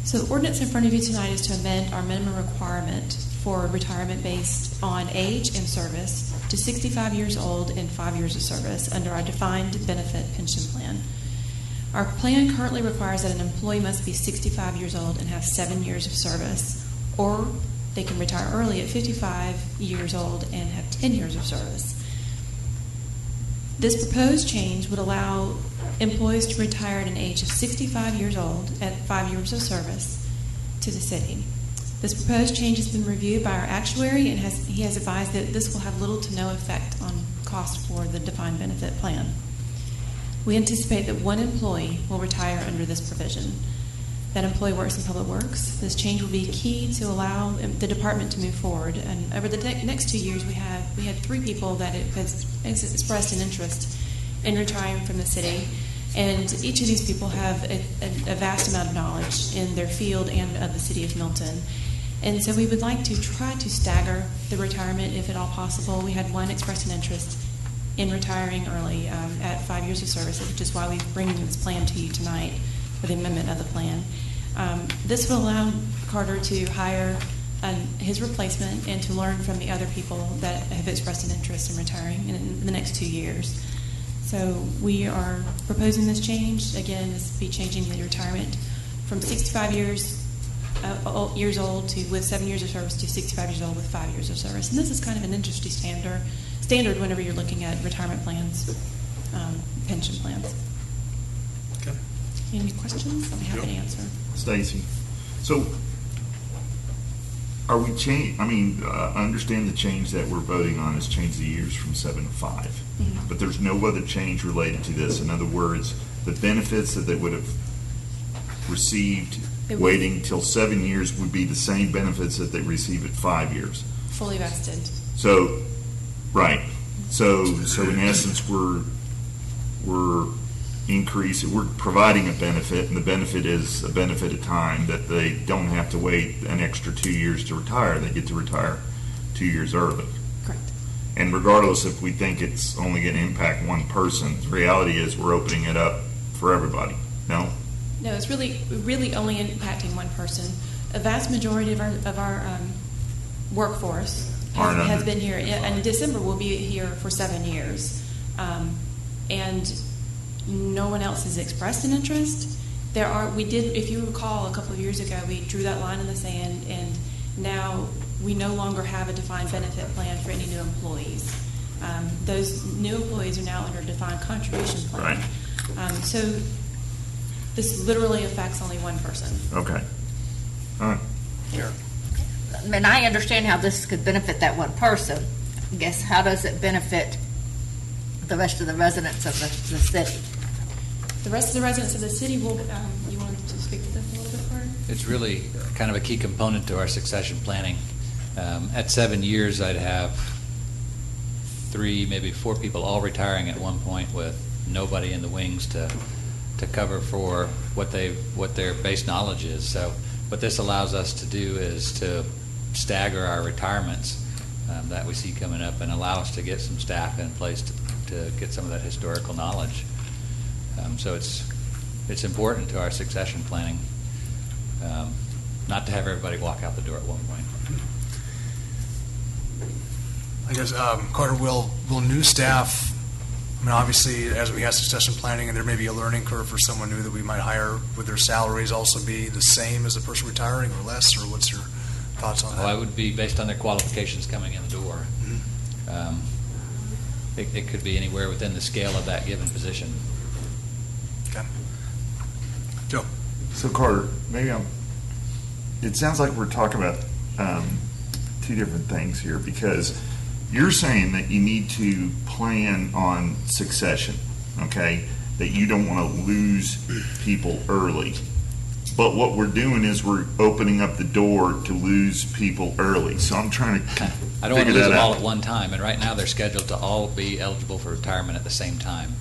So the ordinance in front of you tonight is to amend our minimum requirement for retirement based on age and service to 65 years old and 5 years of service under our defined benefit pension plan. Our plan currently requires that an employee must be 65 years old and have 7 years of service, or they can retire early at 55 years old and have 10 years of service. This proposed change would allow employees to retire at an age of 65 years old at 5 years of service to the city. This proposed change has been reviewed by our actuary, and he has advised that this will have little to no effect on cost for the defined benefit plan. We anticipate that one employee will retire under this provision. That employee works in Public Works. This change will be key to allow the department to move forward. And over the next 2 years, we had 3 people that has expressed an interest in retiring from the city. And each of these people have a vast amount of knowledge in their field and of the city of Milton. And so we would like to try to stagger the retirement if at all possible. We had one express an interest in retiring early at 5 years of service, which is why we're bringing this plan to you tonight for the amendment of the plan. This will allow Carter to hire his replacement and to learn from the other people that have expressed an interest in retiring in the next 2 years. So we are proposing this change. Again, this will be changing the retirement from 65 years old to with 7 years of service to 65 years old with 5 years of service. And this is kind of an industry standard whenever you're looking at retirement plans, pension plans. Okay. Any questions? I'll be happy to answer. Stacy, so are we I understand the change that we're voting on is change the years from 7 to 5, Mm-hmm. but there's no other change related to this. In other words, the benefits that they would have received waiting till 7 years would be the same benefits that they receive at 5 years. Fully vested. So, right. So in essence, we're providing a benefit, and the benefit is a benefit of time that they don't have to wait an extra 2 years to retire. They get to retire 2 years early. Correct. And regardless if we think it's only going to impact one person, the reality is we're opening it up for everybody. No? No, it's really only impacting one person. A vast majority of our workforce has been here, and in December we'll be here for 7 years. And no one else has expressed an interest. We did, if you recall, a couple of years ago, we drew that line in the sand, and now we no longer have a defined benefit plan for any new employees. Those new employees are now under a defined contribution plan. Right. So this literally affects only one person. Okay. All right. And I understand how this could benefit that one person. I guess, how does it benefit the rest of the residents of the city? The rest of the residents of the city will, you want to speak to this a little bit, Bart? It's really kind of a key component to our succession planning. At 7 years, I'd have 3, maybe 4 people all retiring at one point with nobody in the wings to cover for what their base knowledge is. So what this allows us to do is to stagger our retirements that we see coming up and allow us to get some staff in place to get some of that historical knowledge. So it's important to our succession planning not to have everybody walk out the door at one point. I guess, Carter, will new staff, I mean, obviously, as we have succession planning, and there may be a learning curve for someone new that we might hire, would their salaries also be the same as the person retiring or less, or what's your thoughts on that? Well, it would be based on their qualifications coming in the door. Mm-hmm. It could be anywhere within the scale of that given position. Okay. Joe? So Carter, it sounds like we're talking about two different things here, because you're saying that you need to plan on succession, okay? That you don't want to lose people early. But what we're doing is we're opening up the door to lose people early. So I'm trying to I don't want to lose them all at one time, and right now they're scheduled to all be eligible for retirement at the same time,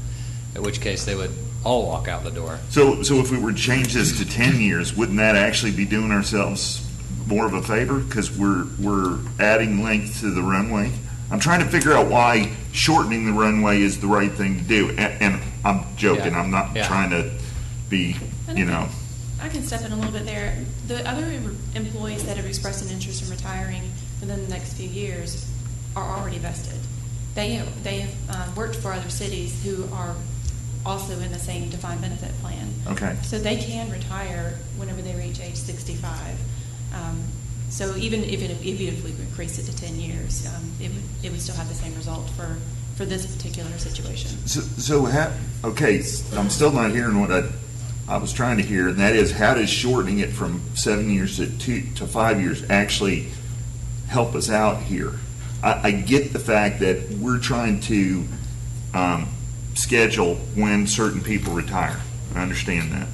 in which case they would all walk out the door. So if we were to change this to 10 years, wouldn't that actually be doing ourselves more of a favor? Because we're adding length to the runway. I'm trying to figure out why shortening the runway is the right thing to do. And I'm joking. Yeah. I'm not trying to be, I can step in a little bit there. The other employees that have expressed an interest in retiring within the next few years are already vested. They have worked for other cities who are also in the same defined benefit plan. Okay. So they can retire whenever they reach age 65. So even if we increase it to 10 years, it would still have the same result for this particular situation. Okay, I'm still not hearing what I was trying to hear, and that is, how does shortening it from 7 years to 5 years actually help us out here? I get the fact that we're trying to schedule when certain people retire. I understand that.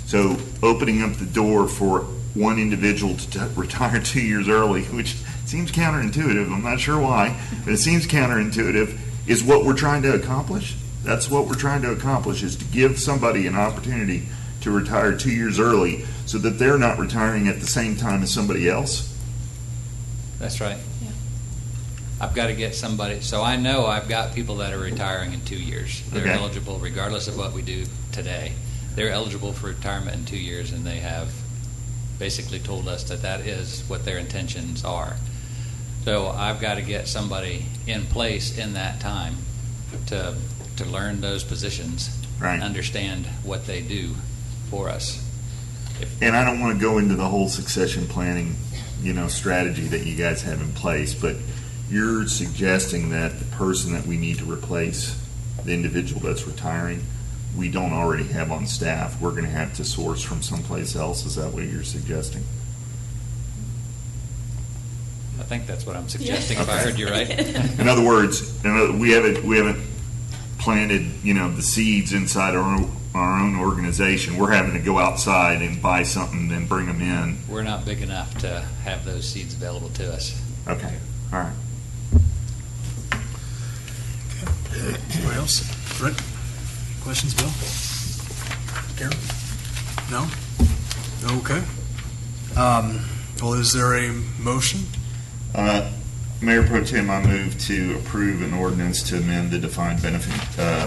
So opening up the door for one individual to retire 2 years early, which seems counterintuitive, I'm not sure why, but it seems counterintuitive, is what we're trying to accomplish. That's what we're trying to accomplish, is to give somebody an opportunity to retire 2 years early so that they're not retiring at the same time as somebody else. That's right. Yeah. I've got to get somebody, so I know I've got people that are retiring in 2 years. They're Okay. eligible regardless of what we do today. They're eligible for retirement in 2 years, and they have basically told us that is what their intentions are. So I've got to get somebody in place in that time to learn those positions and understand what they do for us. And I don't want to go into the whole succession planning, strategy that you guys have in place, but you're suggesting that the person that we need to replace, the individual that's retiring, we don't already have on staff. We're going to have to source from someplace else. Is that what you're suggesting? I think that's what I'm suggesting, if I heard you right. In other words, we haven't planted, the seeds inside our own organization. We're having to go outside and buy something and then bring them in. We're not big enough to have those seeds available to us. Okay. All right. Anybody else? Rick? Questions, Bill? Karen? No? Okay. Well, is there a motion? Mayor Pro Tem, I move to approve an ordinance to amend the defined benefit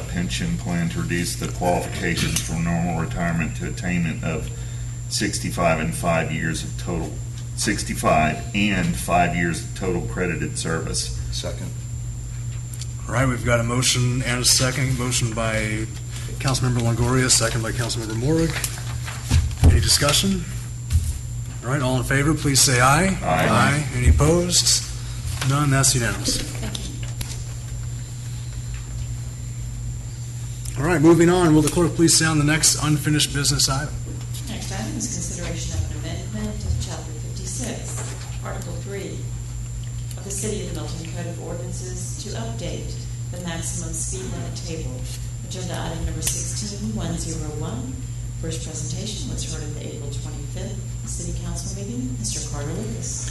pension plan to reduce the qualifications for normal retirement to attainment of 65 and 5 years of total 65 and 5 years of total credited service. Second. All right, we've got a motion and a second. Motion by Councilmember Longoria, second by Councilmember Morrig. Any discussion? All right, all in favor, please say aye. Aye. Any opposed? None, that's unanimous. All right, moving on. Will the clerk please sound the next unfinished business item? Next item is consideration of an amendment of Chapter 56, Article 3 of the City of Milton Code of Ordinances to update the maximum speed limit table. Agenda item number 16101. First presentation was heard at the April 25th City Council meeting. Mr. Carter Lucas.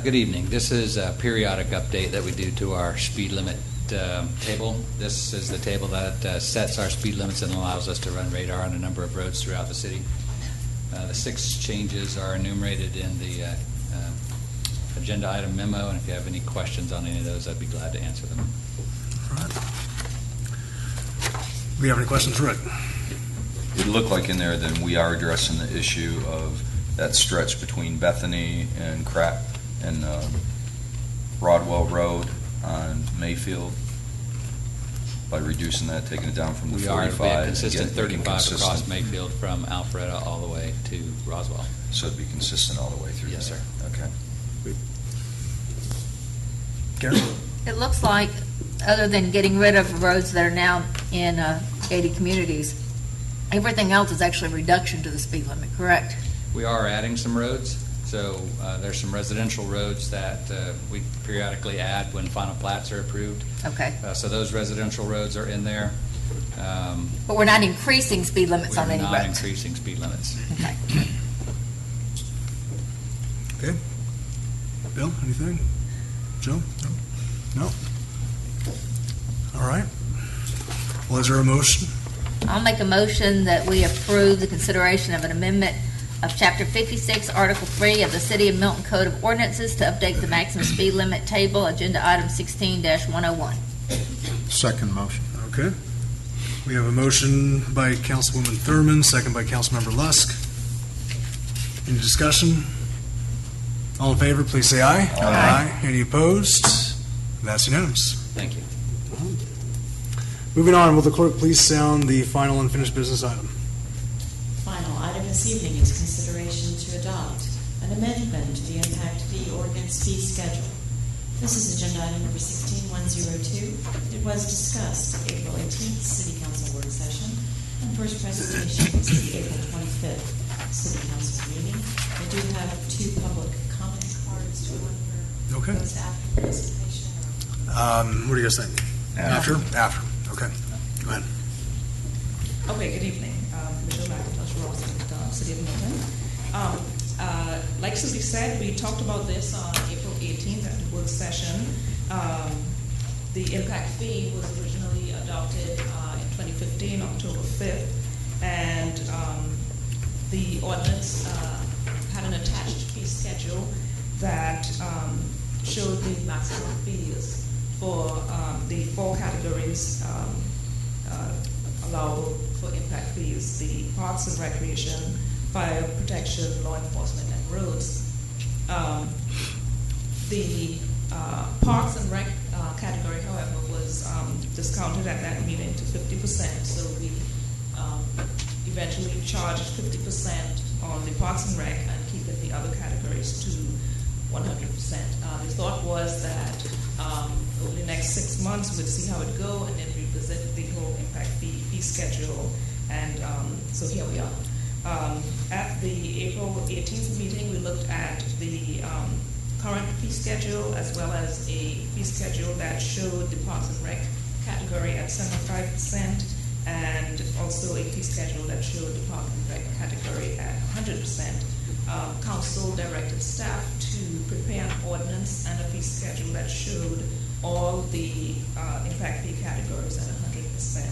Good evening. This is a periodic update that we do to our speed limit table. This is the table that sets our speed limits and allows us to run radar on a number of roads throughout the city. The 6 changes are enumerated in the agenda item memo, and if you have any questions on any of those, I'd be glad to answer them. All right. Do we have any questions, Rick? It looked like in there then we are addressing the issue of that stretch between Bethany and Broadwell Road on Mayfield by reducing that, taking it down from the 45. We are being consistent, again, 35 across Mayfield from Alpharetta all the way to Roswell. So it'd be consistent all the way through. Yes, there. sir. Okay. Karen? It looks like, other than getting rid of roads that are now in 80 communities, everything else is actually a reduction to the speed limit, correct? We are adding some roads. So there's some residential roads that we periodically add when final plats are approved. Okay. So those residential roads are in there. But we're not increasing speed limits on any roads? We're not increasing speed limits. Okay. Okay. Bill, anything? Joe? No? All right. Well, is there a motion? I'll make a motion that we approve the consideration of an amendment of Chapter 56, Article 3 of the City of Milton Code of Ordinances to update the maximum speed limit table, Agenda Item 16-101. Second motion. Okay. We have a motion by Councilwoman Thurman, second by Councilmember Lusk. Any discussion? All in favor, please say aye. Aye. Any opposed? That's unanimous. Thank you. Moving on, will the clerk please sound the final unfinished business item? Final item this evening is consideration to adopt an amendment to the impact fee ordinance fee schedule. This is agenda item number 16102. It was discussed at April 18th City Council work session, and first presentation was at the April 25th City Council meeting. We do have 2 public comment cards to order. Okay. Goes after the presentation. What do you guys think? After? After. Okay. Go ahead. Okay, good evening. Michelle McIntosh, representing City of Milton. Like Susie said, we talked about this on April 18th at the work session. The impact fee was originally adopted in 2015, October 5th, and the ordinance had an attached fee schedule that showed the maximum fees for the 4 categories allowable for impact fees: the parks and recreation, fire protection, law enforcement, and roads. The parks and rec category, however, was discounted at that meeting to 50%. So we eventually charged 50% on the parks and rec and keeping the other categories to 100%. The thought was that over the next 6 months we'd see how it go and then revisit the whole impact fee schedule. And so here we are. At the April 18th meeting, we looked at the current fee schedule as well as a fee schedule that showed the Parks and Rec category at 75% and also a fee schedule that showed the Park and Rec category at 100%. Council directed staff to prepare an ordinance and a fee schedule that showed all the impact fee categories at 100%.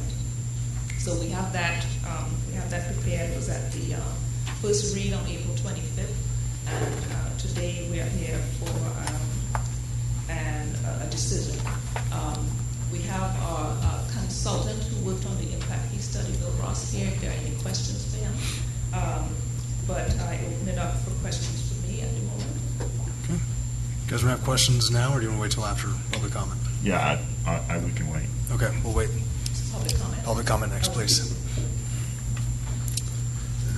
So we have that prepared. It was at the first read on April 25th, and today we are here for a decision. We have our consultant who worked on the impact fee study, Bill Ross, here. If there are any questions for him, but I open it up for questions for me at the moment. Okay. You guys want to have questions now, or do you want to wait till after public comment? Yeah, we can wait. Okay, we'll wait. public comment. Public comment next, please.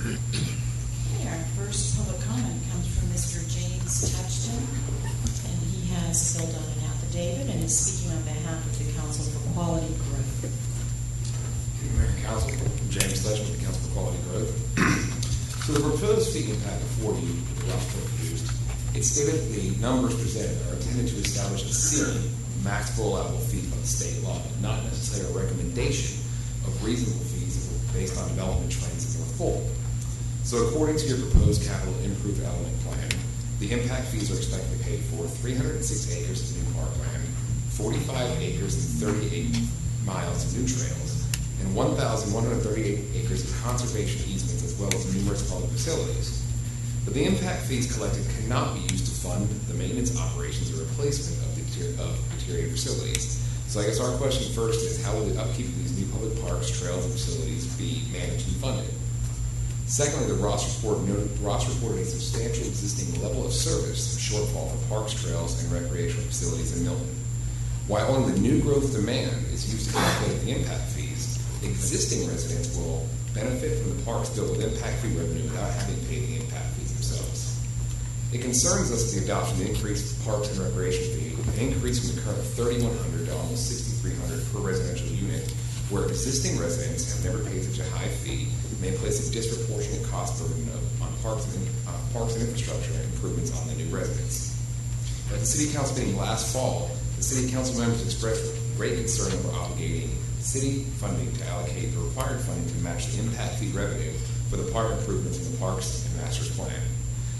Okay, our first public comment comes from Mr. James Touchton, and he has filled out an affidavit and is speaking on behalf of the Council for Quality Growth. Mayor and Council, I'm James Touchton with the Council for Quality Growth. So the proposed fee impact before you, the rough produced, it stated that the numbers presented are intended to establish a ceiling max allowable fee from the state law, not necessarily a recommendation of reasonable fees that were based on development trends in North Fulton. So according to your proposed capital improved element plan, the impact fees are expected to pay for 306 acres of new parkland, 45 acres and 38 miles of new trails, and 1,138 acres of conservation easements, as well as numerous public facilities. But the impact fees collected cannot be used to fund the maintenance operations or replacement of deteriorated facilities. So I guess our question first is, how will the upkeep of these new public parks, trails, and facilities be managed and funded? Secondly, the Ross reported a substantial existing level of service shortfall for parks, trails, and recreational facilities in Milton. While only the new growth demand is used to calculate the impact fees, existing residents will benefit from the parks built with impact fee revenue without having to pay the impact fees themselves. It concerns us that the adoption of the increased parks and recreation fee, an increase from the current $3,100 to almost $6,300 per residential unit, where existing residents have never paid such a high fee, may place a disproportionate cost burden on parks and infrastructure improvements on the new residents. At the City Council meeting last fall, the City Council members expressed great concern over obligating city funding to allocate the required funding to match the impact fee revenue for the park improvements in the Parks and Master's Plan.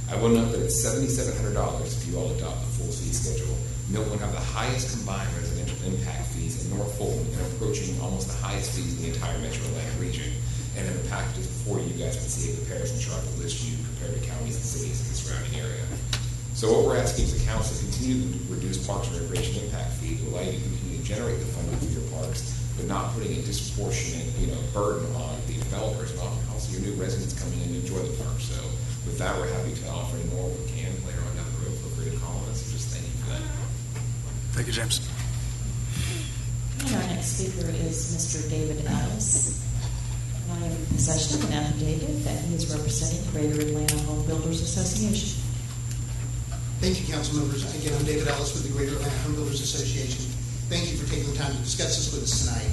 I will note that it's $7,700 if you all adopt the full fee schedule. Milton would have the highest combined residential impact fees in North Fulton and approaching almost the highest fees in the entire Metro Atlantic region. And in the packages before you guys can see a comparison chart that lists you compared to counties and cities in the surrounding area. So what we're asking is the council to continue to reduce parks and recreation impact fee to allow you to continue to generate the funding for your parks, but not putting a disproportionate burden on the developers and also your new residents coming in to enjoy the park. So with that, we're happy to offer any more we can later on down the road. Feel free to call us and just thank you for that. Thank you, James. And our next speaker is Mr. David Ellis. And I am in possession of an affidavit that he is representing Greater Atlanta Home Builders Association. Thank you, council members. Again, I'm David Ellis with the Greater Atlanta Home Builders Association. Thank you for taking the time to discuss this with us tonight.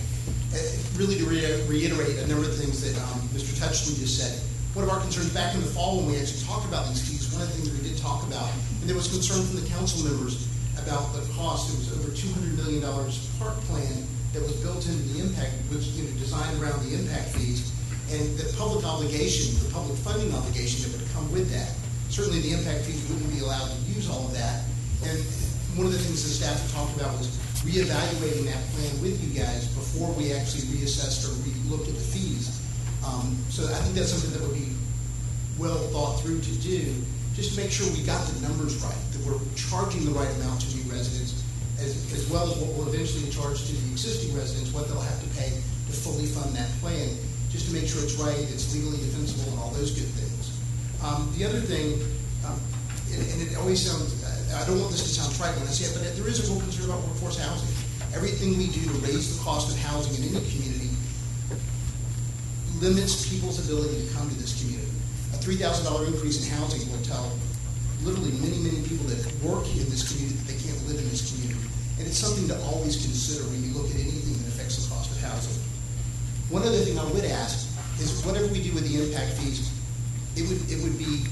Really to reiterate a number of things that Mr. Touchton just said. One of our concerns back in the fall when we actually talked about these fees, one of the things we did talk about, and there was concern from the council members about the cost. It was over $200 million park plan that was built into the impact, which designed around the impact fees, and the public obligation, the public funding obligation that would come with that. Certainly the impact fees wouldn't be allowed to use all of that. And one of the things the staff had talked about was reevaluating that plan with you guys before we actually reassessed or looked at the fees. So I think that's something that would be well thought through to do, just to make sure we got the numbers right, that we're charging the right amount to new residents, as well as what we'll eventually charge to the existing residents, what they'll have to pay to fully fund that plan, just to make sure it's right, it's legally defensible, and all those good things. The other thing, and it always sounds, I don't want this to sound trite when I say it, but there is a real concern about workforce housing. Everything we do to raise the cost of housing in any community limits people's ability to come to this community. A $3,000 increase in housing will tell literally many, many people that work in this community that they can't live in this community. And it's something to always consider when you look at anything that affects the cost of housing. One other thing I would ask is whatever we do with the impact fees, it would be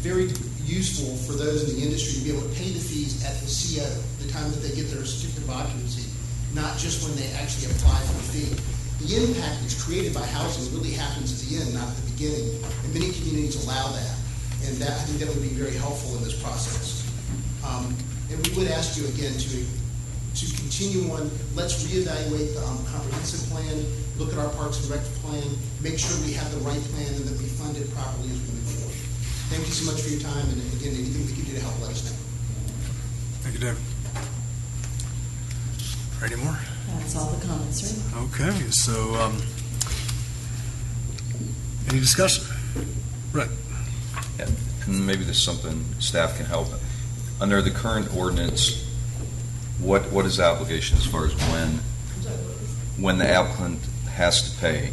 very useful for those in the industry to be able to pay the fees at the CO, the time that they get their certificate of occupancy, not just when they actually apply for the fee. The impact that's created by housing really happens at the end, not at the beginning, and many communities allow that. And that, I think that would be very helpful in this process. And we would ask you again to continue on. Let's reevaluate the comprehensive plan, look at our Parks and Rec plan, make sure we have the right plan and that we fund it properly as we move forward. Thank you so much for your time, and again, anything we can do to help, let us know. Thank you, David. Any more? That's all the comments, sir. Okay, so any discussion? Right. Yeah, and maybe this is something staff can help. Under the current ordinance, what is the obligation as far as when the applicant has to pay,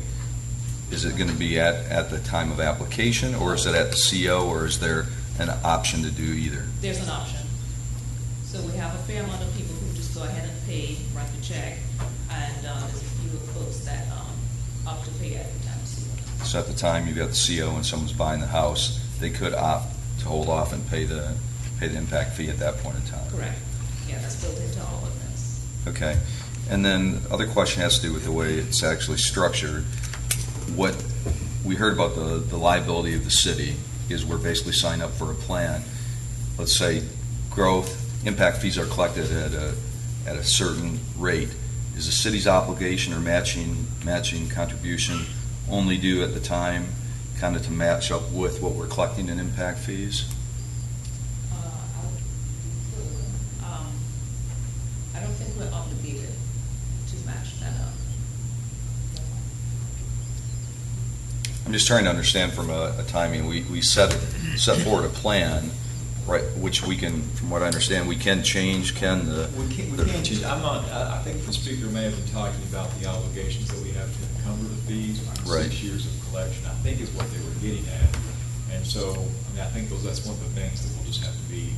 is it going to be at the time of application, or is it at the CO, or is there an option to do either? There's an option. So we have a fair amount of people who just go ahead and pay, write the check, and there's a few folks that opt to pay at the time of CO. So at the time you've got the CO and someone's buying the house, they could opt to hold off and pay the impact fee at that point in time. Correct. Yeah, that's built into all of this. Okay. And then other question has to do with the way it's actually structured. What we heard about the liability of the city is we're basically signing up for a plan. Let's say growth, impact fees are collected at a certain rate. Is the city's obligation or matching contribution only due at the time kind of to match up with what we're collecting in impact fees? I don't think we're obligated to match that up. I'm just trying to understand from a timing. We set forward a plan, right? Which we can, from what I understand, we can change. We can change. I think the speaker may have been talking about the obligations that we have to encumber the fees on Right. 6 years of collection. I think is what they were getting at. And so, I think that's one of the things that will just have to be,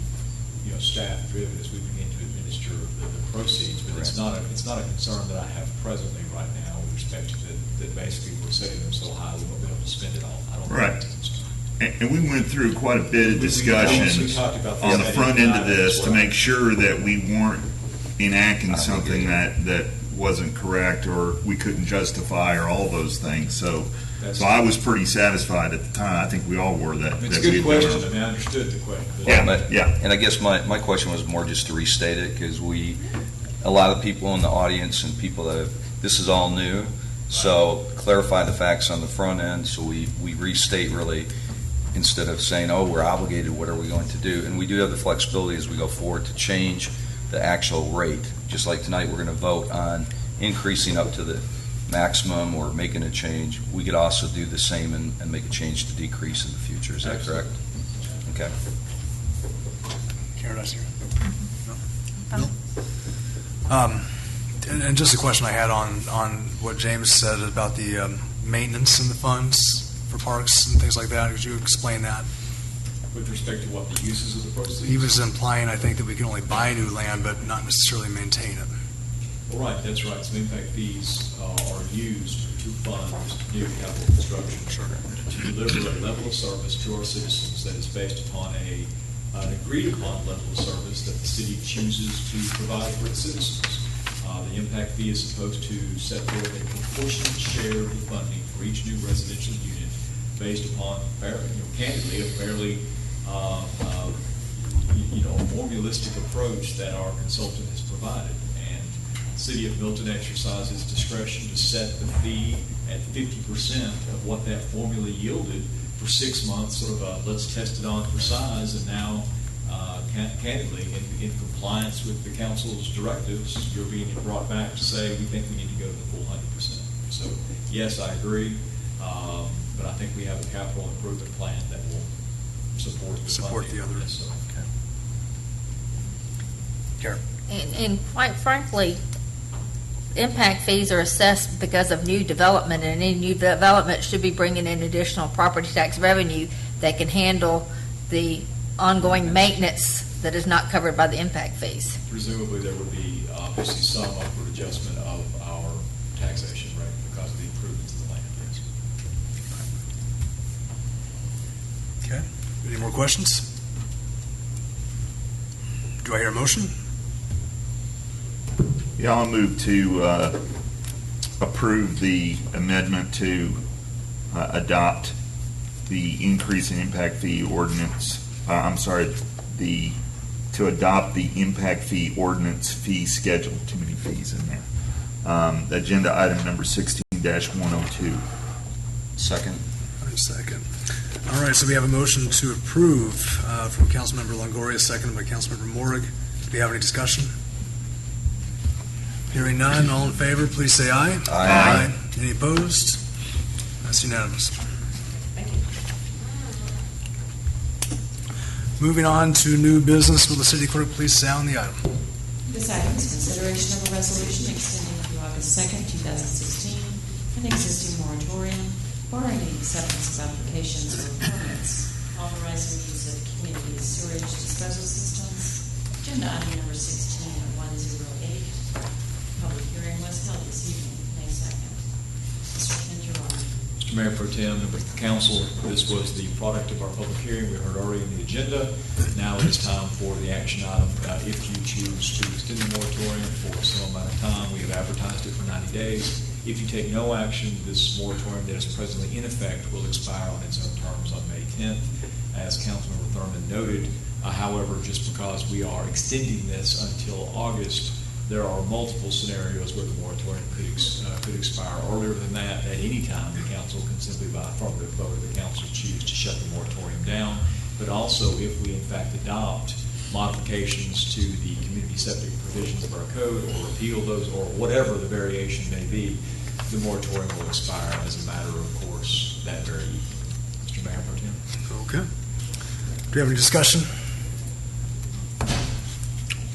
staff driven as we begin to administer the proceeds. But it's not a concern that I have presently right now with respect to that basically we're setting them so high we won't be able to spend it all. I don't Right. think that's a concern. And we went through quite a bit of discussion We talked about on the this front end of this as to well. make sure that we weren't enacting something that wasn't correct or we couldn't justify or all those things. So I was pretty satisfied at the time. I think we all were that. It's a that good we had question. done. I understood the question. Yeah. And I guess my question was more just to restate it, because a lot of people in the audience and people this is all new, so clarify the facts on the front end, so we restate really, instead of saying, oh, we're obligated, what are we going to do? And we do have the flexibility as we go forward to change the actual rate. Just like tonight, we're going to vote on increasing up to the maximum or making a change. We could also do the same and make a change to decrease in the future. Is that correct? Okay. Karen, I see you. No? And just a question I had on what James said about the maintenance and the funds for parks and things like that. Could you explain that? With respect to what the uses of the proceeds? He was implying, I think, that we can only buy new land but not necessarily maintain it. Well, right, that's right. So impact fees are used to fund new capital construction to deliver a level of service to our citizens that is based upon an agreed-upon level of service that the city chooses to provide for its citizens. The impact fee is supposed to set forth a proportionate share of the funding for each new residential unit based upon, candidly, a fairly formalistic approach that our consultant has provided. And the City of Milton exercises discretion to set the fee at 50% of what that formula yielded for 6 months, sort of a let's test it on for size, and now candidly, in compliance with the council's directives, you're being brought back to say we think we need to go to the full 100%. So yes, I agree, but I think we have a capital improvement plan that will support the other. Yes, okay. Karen. And quite frankly, impact fees are assessed because of new development, and any new development should be bringing in additional property tax revenue that can handle the ongoing maintenance that is not covered by the impact fees. Presumably, there would be obviously some upward adjustment of our taxation rate because of the improvements in the land. Yes. Okay. Any more questions? Do I hear a motion? Yeah, I'll move to approve the amendment to adopt the increase in impact fee ordinance. To adopt the impact fee ordinance fee schedule. Too many fees in there. Agenda item number 16-102. Second. Second. All right, so we have a motion to approve from Councilmember Longoria, seconded by Councilmember Morrig. Do we have any discussion? Hearing none, all in favor, please say aye. Aye. Any opposed? That's unanimous. Moving on to new business, will the city clerk please sound the item? This item is consideration of a resolution extending to August 2nd, 2016, an an existing moratorium, barring the acceptance of applications for permits, authorizing the use of community sewage disposal systems. Agenda item number 16-108. Public hearing was held this evening, May 2nd. Mr. Kingeron. Mr. Mayor Pro Tem, members of the council, this was the product of our public hearing we heard already in the agenda. Now it is time for the action item. If you choose to extend the moratorium for some amount of time, we have advertised it for 90 days. If you take no action, this moratorium that is presently in effect will expire on its own terms on May 10th. As Councilmember Thurman noted, however, just because we are extending this until August, there are multiple scenarios where the moratorium could expire earlier than that. At any time, the council can simply, by affirmative vote of the council, choose to shut the moratorium down. But also, if we in fact adopt modifications to the community septic provisions of our code, or repeal those, or whatever the variation may be, the moratorium will expire as a matter of course that very evening. Mr. Mayor Pro Tem. Okay. Do you have any discussion?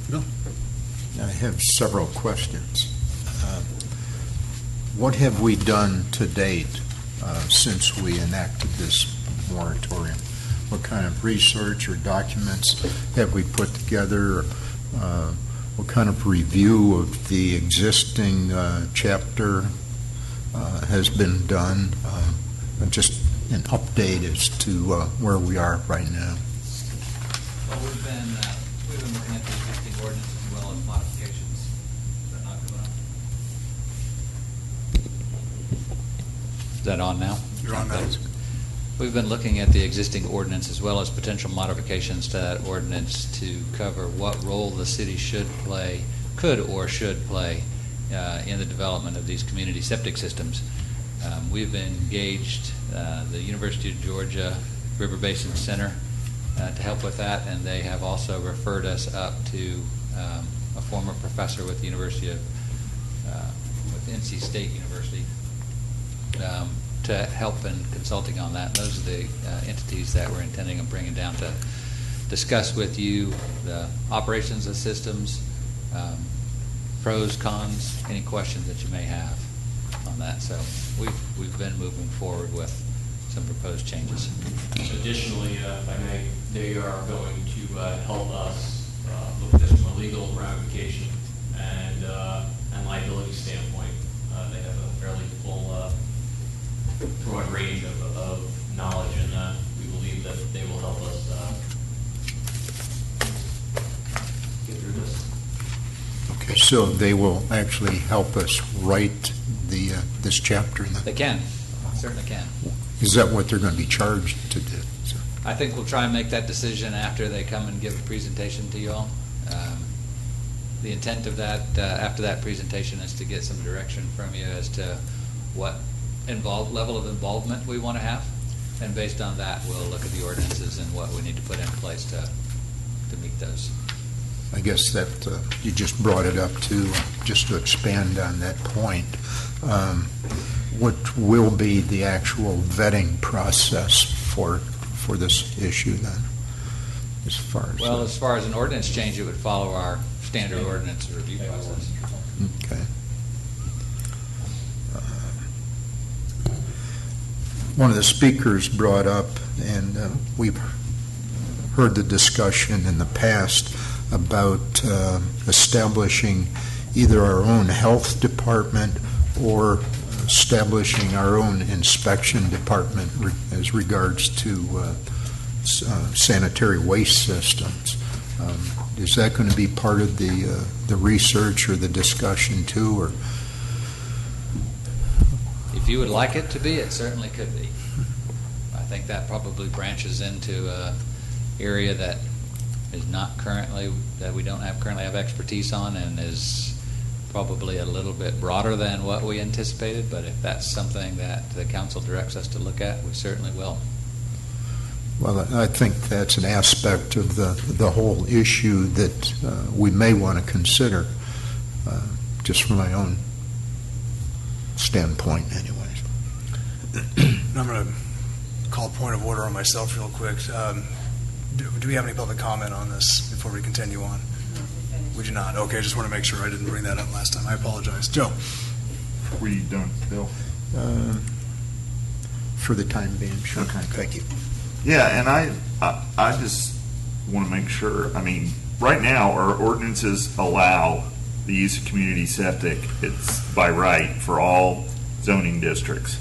Bill? I have several questions. What have we done to date since we enacted this moratorium? What kind of research or documents have we put together? What kind of review of the existing chapter has been done? Just an update as to where we are right now. Well, we've been looking at the existing ordinance as well as modifications. Is that not coming up? Is that on now? You're on now. We've been looking at the existing ordinance as well as potential modifications to that ordinance to cover what role the city could or should play in the development of these community septic systems. We've engaged the University of Georgia River Basin Center to help with that, and they have also referred us up to a former professor with the University of with NC State University to help in consulting on that. Those are the entities that we're intending on bringing down to discuss with you the operations of systems, pros, cons, any questions that you may have on that. So we've been moving forward with some proposed changes. Additionally, if I may, they are going to help us look at this from a legal ramification and liability standpoint. They have a fairly full broad range of knowledge, and we believe that they will help us get through this. Okay, so they will actually help us write this chapter? They can. Certainly can. Is that what they're going to be charged to do? So. I think we'll try and make that decision after they come and give a presentation to you all. The intent of that, after that presentation, is to get some direction from you as to what level of involvement we want to have. And based on that, we'll look at the ordinances and what we need to put in place to meet those. I guess that you just brought it up to, just to expand on that point. What will be the actual vetting process for this issue then? As far as an ordinance change, it would follow our standard ordinance review process. Okay. One of the speakers brought up, and we've heard the discussion in the past about establishing either our own health department or establishing our own inspection department as regards to sanitary waste systems. Is that going to be part of the research or the discussion too, or? If you would like it to be, it certainly could be. I think that probably branches into an area that is not currently, that we don't currently have expertise on, and is probably a little bit broader than what we anticipated. But if that's something that the council directs us to look at, we certainly will. Well, I think that's an aspect of the whole issue that we may want to consider, just from my own standpoint anyways. I'm going to call point of order on myself real quick. Do we have any public comment on this before we continue on? We do not. Okay, just want to make sure I didn't bring that up last time. I apologize. Joe? Were you done, Bill? For the time being, sure. Okay. Thank you. Yeah, and I just want to make sure, I mean, right now, our ordinances allow the use of community septic. It's by right for all zoning districts.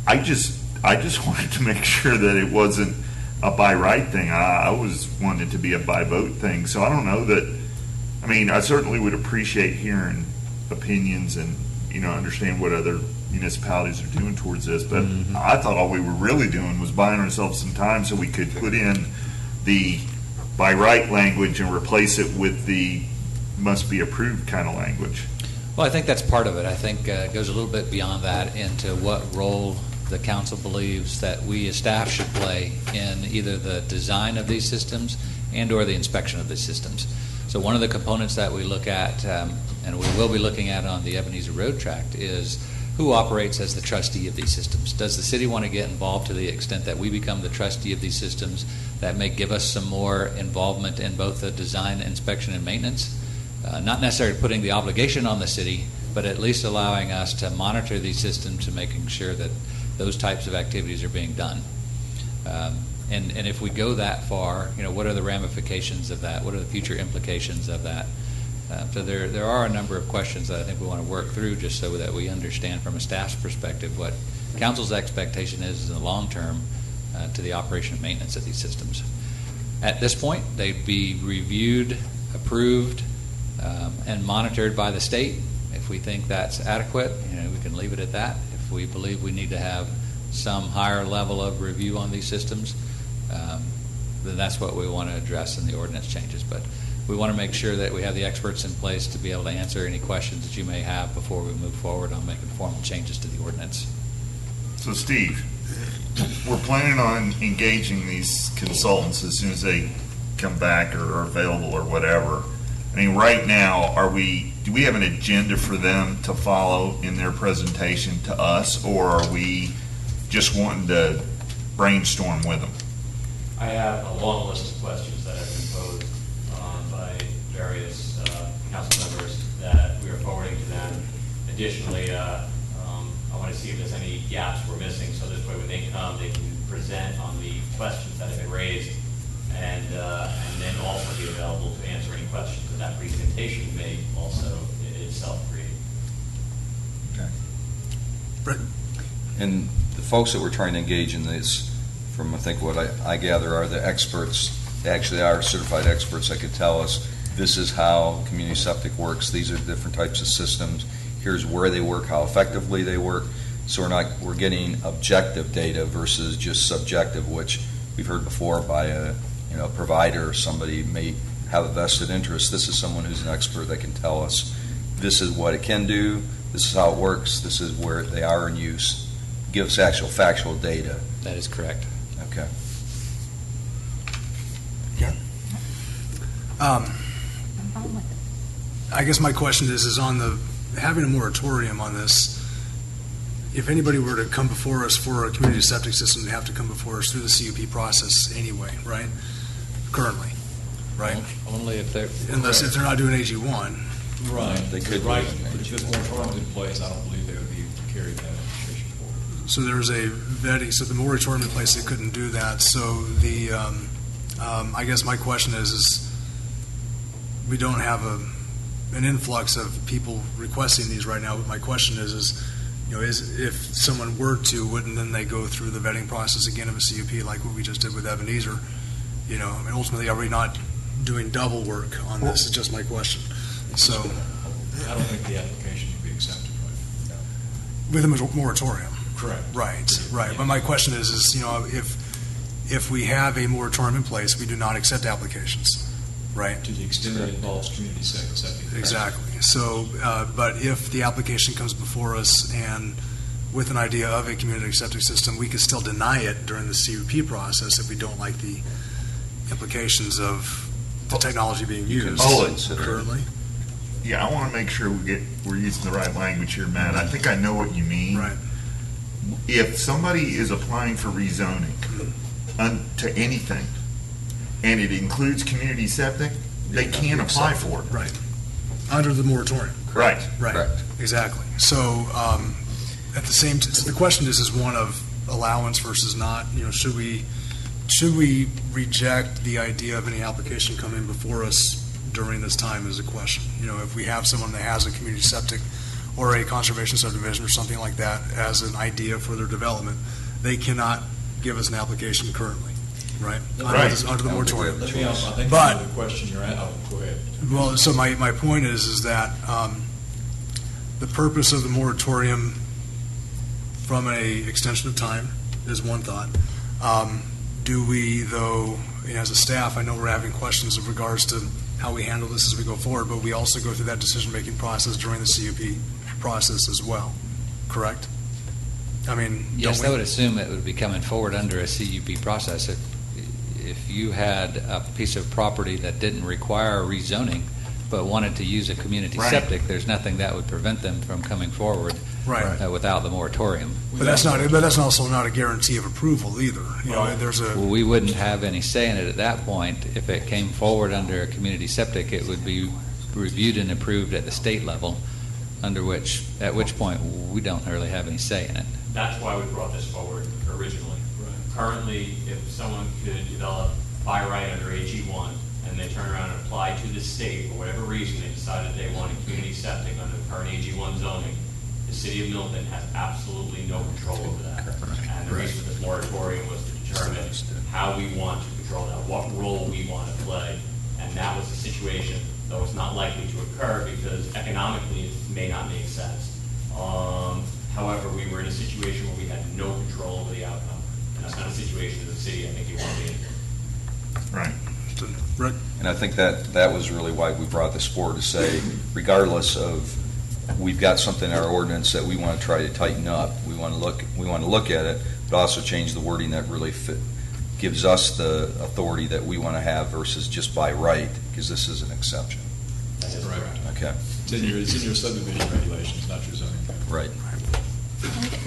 I just wanted to make sure that it wasn't a by right thing. I was wanting it to be a by vote thing. So I don't know that, I mean, I certainly would appreciate hearing opinions and, understand what other municipalities are doing towards this. But I thought all we were really doing was buying ourselves some time so we could put in the by right language and replace it with the must be approved kind of language. Well, I think that's part of it. I think it goes a little bit beyond that into what role the council believes that we as staff should play in either the design of these systems and or the inspection of these systems. So one of the components that we look at, and we will be looking at on the Ebenezer Road Tract, is who operates as the trustee of these systems. Does the city want to get involved to the extent that we become the trustee of these systems? That may give us some more involvement in both the design, inspection, and maintenance. Not necessarily putting the obligation on the city, but at least allowing us to monitor these systems and making sure that those types of activities are being done. And if we go that far, what are the ramifications of that? What are the future implications of that? So there are a number of questions that I think we want to work through just so that we understand from a staff's perspective what council's expectation is in the long term to the operation and maintenance of these systems. At this point, they'd be reviewed, approved, and monitored by the state. If we think that's adequate, we can leave it at that. If we believe we need to have some higher level of review on these systems, then that's what we want to address in the ordinance changes. But we want to make sure that we have the experts in place to be able to answer any questions that you may have before we move forward on making formal changes to the ordinance. So Steve, we're planning on engaging these consultants as soon as they come back or are available or whatever. I mean, right now, do we have an agenda for them to follow in their presentation to us, or are we just wanting to brainstorm with them? I have a long list of questions that have been posed by various council members that we are forwarding to them. Additionally, I want to see if there's any gaps we're missing, so this way when they come, they can present on the questions that have been raised, and then also be available to answer any questions that that presentation may also itself create. Okay. Brett? And the folks that we're trying to engage in this, from I think what I gather are the experts. They actually are certified experts that could tell us this is how community septic works. These are different types of systems. Here's where they work, how effectively they work. So we're getting objective data versus just subjective, which we've heard before by a provider or somebody may have a vested interest. This is someone who's an expert that can tell us this is what it can do, this is how it works, this is where they are in use. Give us actual factual data. That is correct. Okay. Yeah. I guess my question is on having a moratorium on this. If anybody were to come before us for a community septic system, they have to come before us through the CUP process anyway, right? Currently, right? Only if they're if they're not doing AG1. Right. They could. Right. But if this moratorium is in place, I don't believe they would be able to carry that administration forward. So there's a vetting. So the moratorium in place, they couldn't do that. So the I guess my question is we don't have an influx of people requesting these right now. But my question is if someone were to, wouldn't then they go through the vetting process again of a CUP like what we just did with Ebenezer? I mean, ultimately, are we not doing double work on this? It's just my question. So I don't think the application would be accepted right now. With a moratorium. Correct. Right. But my question is if we have a moratorium in place, we do not accept applications, right? To the extent that it involves community septic. Exactly. So, but if the application comes before us and with an idea of a community septic system, we could still deny it during the CUP process if we don't like the implications of the technology being used currently. Yeah, I want to make sure we're using the right language here, Matt. I think I know what you mean. Right. If somebody is applying for rezoning to anything, and it includes community septic, they can apply for it. Right. Under the moratorium. Right. Right. Correct. Exactly. So at the same, the question is one of allowance versus not. Should we reject the idea of any application coming before us during this time is a question. If we have someone that has a community septic or a conservation subdivision or something like that as an idea for their development, they cannot give us an application currently, right? Under the moratorium. Let me ask, I think But the question you're at, go ahead. well, so my point is that the purpose of the moratorium from a extension of time is one thought. Do we, though, as a staff, I know we're having questions in regards to how we handle this as we go forward, but we also go through that decision-making process during the CUP process as well, correct? I mean, yes, I would assume it would be coming forward under a CUP process. If you had a piece of property that didn't require rezoning but wanted to use a community septic, there's nothing that would prevent them from coming forward without the moratorium. But that's also not a guarantee of approval either. We wouldn't have any say in it at that point. If it came forward under a community septic, it would be reviewed and approved at the state level, at which point we don't really have any say in it. That's why we brought this forward originally. Currently, if someone could develop by right under AG1 and they turn around and apply to the state for whatever reason, they decided they wanted community septic under the current AG1 zoning, the city of Milton has absolutely no control over that. And the reason for this moratorium was to determine how we want to control that, what role we want to play. And that was a situation, though it's not likely to occur because economically it may not make sense. However, we were in a situation where we had no control over the outcome. And that's not a situation as a city I think you want to be in. Right. And I think that was really why we brought this forward, to say, regardless of, we've got something in our ordinance that we want to try to tighten up. We want to look at it, but also change the wording that really gives us the authority that we want to have versus just by right, because this is an exception. That is correct. Okay. It's in your subdivision regulations, not your zoning. Right.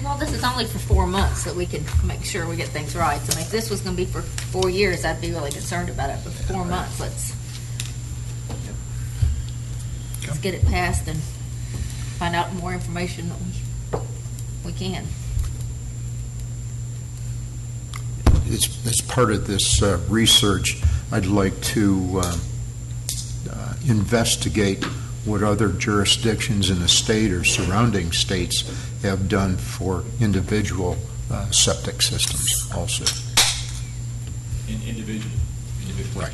Well, this is only for 4 months, so we can make sure we get things right. So if this was going to be for 4 years, I'd be really concerned about it. But for 4 months, let's get it passed and find out more information that we can. As part of this research, I'd like to investigate what other jurisdictions in the state or surrounding states have done for individual septic systems also. Individual. Right.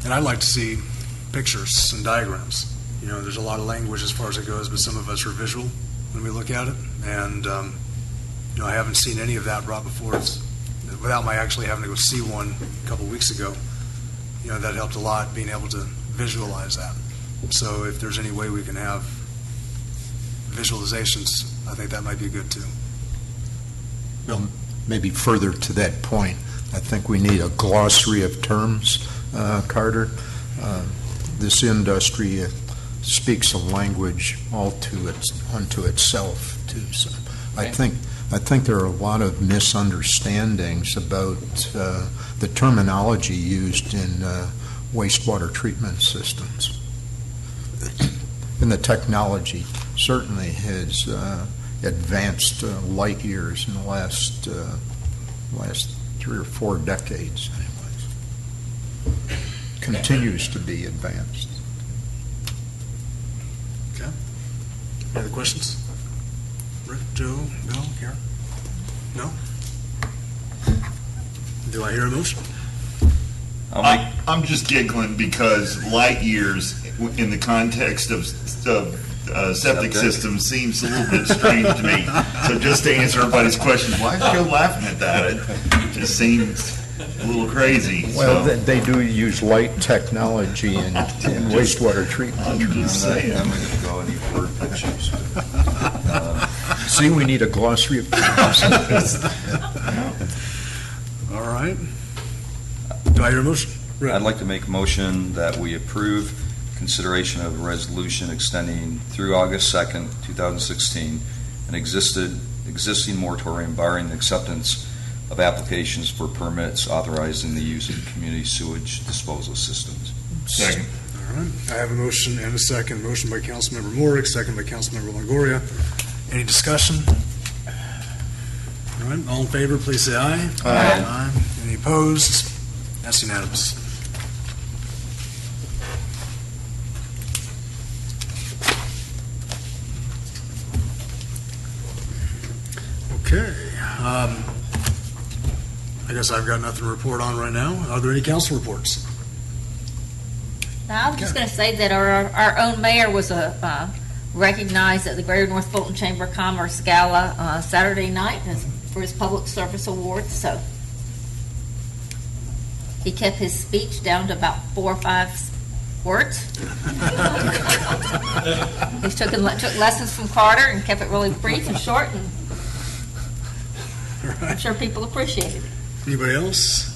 And I'd like to see pictures and diagrams. There's a lot of language as far as it goes, but some of us are visual when we look at it. And, I haven't seen any of that brought before us without my actually having to go see one a couple weeks ago. That helped a lot, being able to visualize that. So if there's any way we can have visualizations, I think that might be good too. Well, maybe further to that point, I think we need a glossary of terms, Carter. This industry speaks a language unto itself too. So I think there are a lot of misunderstandings about the terminology used in wastewater treatment systems. And the technology certainly has advanced light years in the last 3 or 4 decades, anyways. Continues to be advanced. Okay. Any other questions? Rick, Joe, Bill, Karen? No? Do I hear a motion? I'm just giggling because light years in the context of septic systems seems a little bit strange to me. So just to answer everybody's question, why is Joe laughing at that? It just seems a little crazy. Well, they do use light technology in wastewater treatment. I'm just saying. I'm going to go any word pictures. See, we need a glossary of terms. All right. Do I hear a motion? I'd like to make a motion that we approve consideration of a resolution extending through August 2nd, 2016, an existing moratorium barring the acceptance of applications for permits authorizing the use of community sewage disposal systems. Second. All All right, I have a motion and a second. Motion by Councilmember Morrick, second by Councilmember Longoria. Any discussion? All right, all in favor, please say aye. Aye. Any opposed? That's unanimous. Okay. I guess I've got nothing to report on right now. Are there any council reports? Now, I was just going to say that our own mayor was recognized at the Greater North Fulton Chamber of Commerce Gala Saturday night for his public service award. So he kept his speech down to about 4 or 5 words. He took lessons from Carter and kept it really brief and short, and I'm sure people appreciated it. Anybody else?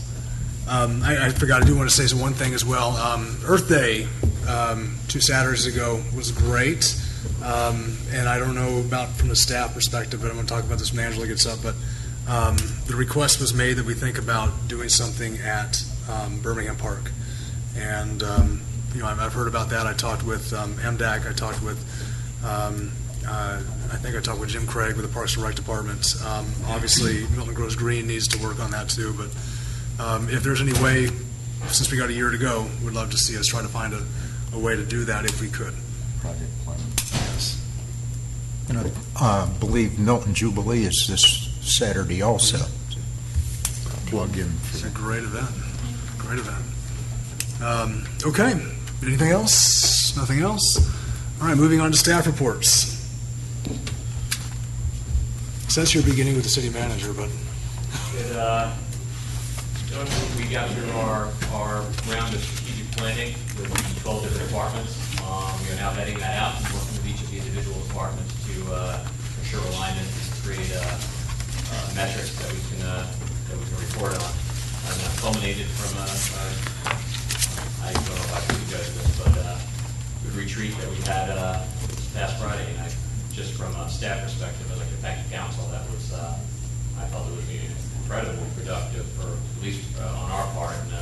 I forgot, I do want to say one thing as well. Earth Day 2 Saturdays ago was great. And I don't know about from the staff perspective, but I'm going to talk about this when Angela gets up. But the request was made that we think about doing something at Birmingham Park. And, I've heard about that. I talked with MDAC. I talked with, I think I talked with Jim Craig with the Parks and Rec Department. Obviously, Milton Groves Green needs to work on that too. But if there's any way, since we got a year to go, we'd love to see us try to find a way to do that if we could. Project plan. Yes. And I believe Milton Jubilee is this Saturday also. Plug in. It's a great event. Great event. Okay. Anything else? Nothing else? All right, moving on to staff reports. Since you're beginning with the city manager, but we got through our round of strategic planning with the 12 different departments. We are now vetting that out and working with each of the individual departments to ensure alignment, to create metrics that we can report on. And that culminated from I don't know if I can judge this, but good retreat that we had last Friday. And just from a staff perspective, I'd like to thank the council. That was I felt it was incredibly productive, for at least on our part. And I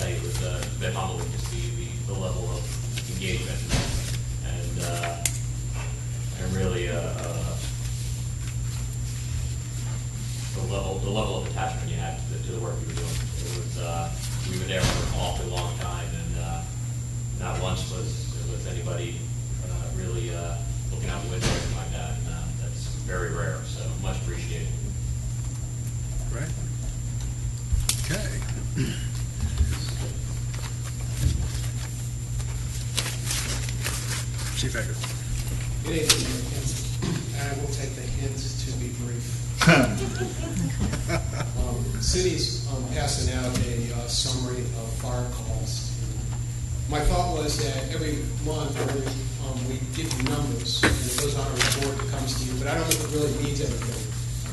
tell you, it was a bit humbling to see the level of engagement and really the level of attachment you had to the work you were doing. It was we were there for an awfully long time, and not once was anybody really looking out the window or anything like that. And that's very rare. So much appreciated. right. Okay. Chief Ecker. Good evening, I will take the hint to be brief. City's passing out a summary of fire calls. My thought was that every month we give you numbers, and it goes on a report that comes to you, but I don't know if it really means anything.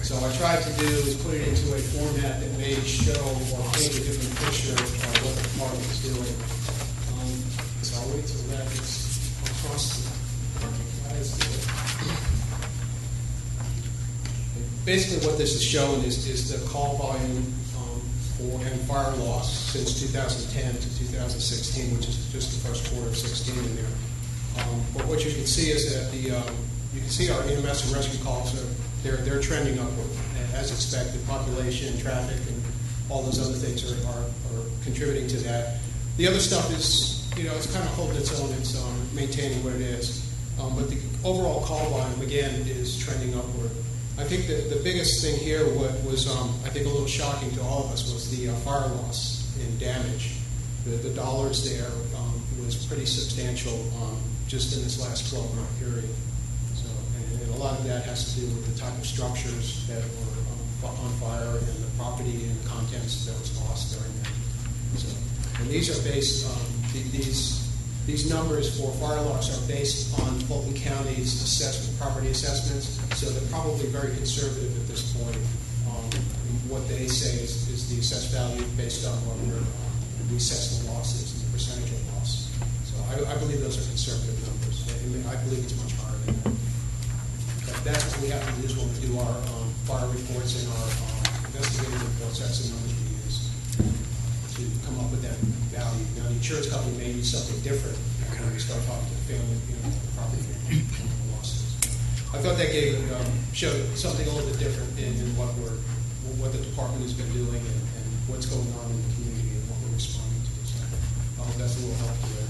So what I tried to do is put it into a format that may show or paint a different picture of what the department is doing. So I'll wait till that gets across the Basically, what this is showing is the call volume and fire loss since 2010 to 2016, which is just the first quarter of 16 in there. But what you can see is that you can see our EMS and rescue calls they're trending upward as expected. Population, traffic, and all those other things are contributing to that. The other stuff is it's kind of holding its own. It's maintaining what it is. But the overall call volume again is trending upward. I think that the biggest thing here, what was I think a little shocking to all of us, was the fire loss and damage. The dollars there was pretty substantial just in this last 12-month period. So, and a lot of that has to do with the type of structures that were on fire and the property and contents that was lost during that. So, and these are based on these numbers for fire loss are based on Fulton County's property assessments, so they're probably very conservative at this point. What they say is the assessed value based on what we assess the losses and the percentage of loss. So I believe those are conservative numbers. I believe it's much higher than that. But that's what we have to use when we do our fire reports and our investigative reports. That's the numbers we use to come up with that value. value. Now, the insurance company may use something different when we start talking to the family, the property losses. I thought that showed something a little bit different in what the department has been doing and what's going on in the community and what we're responding to. So I hope that's a little helpful there.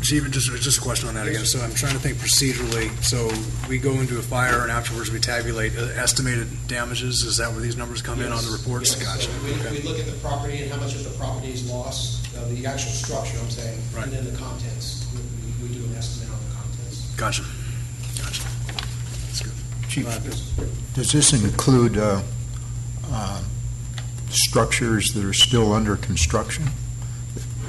Chief, just a question on that again. So I'm trying to think procedurally. So we go into a fire and afterwards we tabulate estimated damages. Is that where these numbers come in on the reports? Yes. Gotcha. So we look at the property and how much of the property is lost, the actual structure, I'm saying, Right. and then the contents. We do an estimate on the contents. Gotcha. That's good. Chief, does this include structures that are still under construction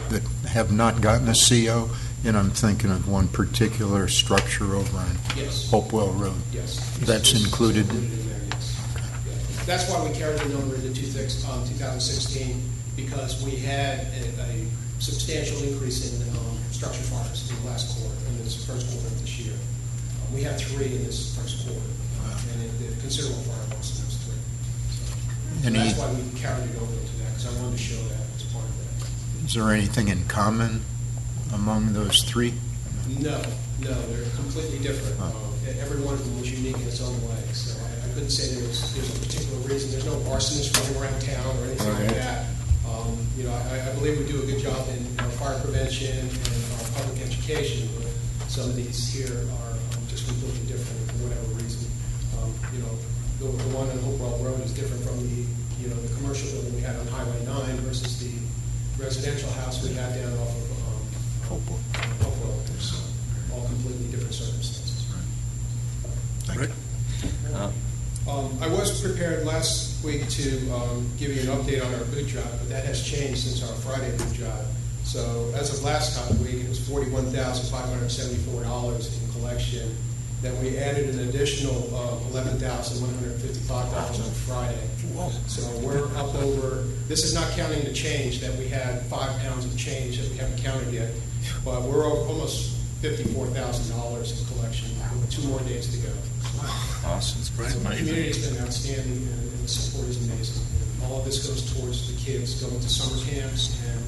that have not gotten a CO? And I'm thinking of one particular structure over on Yes. Hopewell Road. Yes. That's included? in there, yes. Yeah. That's why we carried the number into 2016, because we had a substantial increase in structure fires in the last quarter, in this first quarter of this year. We had 3 in this first quarter, and the considerable fire loss in those 3. So that's why we carried it over into that, because I wanted to show that as part of that. Is there anything in common among those 3? No, they're completely different. Every one of them was unique in its own way, so I couldn't say there's a particular reason. There's no arsonists running around town or anything like that. I believe we do a good job in fire prevention and public education, but some of these here are just completely different for whatever reason. The one on Hopewell Road is different from the commercial building we had on Highway 9 versus the residential house we had down off of Hopewell. So all completely different circumstances. Right. I was prepared last week to give you an update on our boot drive, but that has changed since our Friday boot drive. So as of last week, it was $41,574 in collection. Then we added an additional $11,155 on Friday. So we're up over, this is not counting the change that we had, 5 pounds of change that we haven't counted yet, but we're almost $54,000 in collection with 2 more days to go. Awesome. That's So the community has been outstanding, and the support is amazing. And all of this goes towards the kids going to summer camps and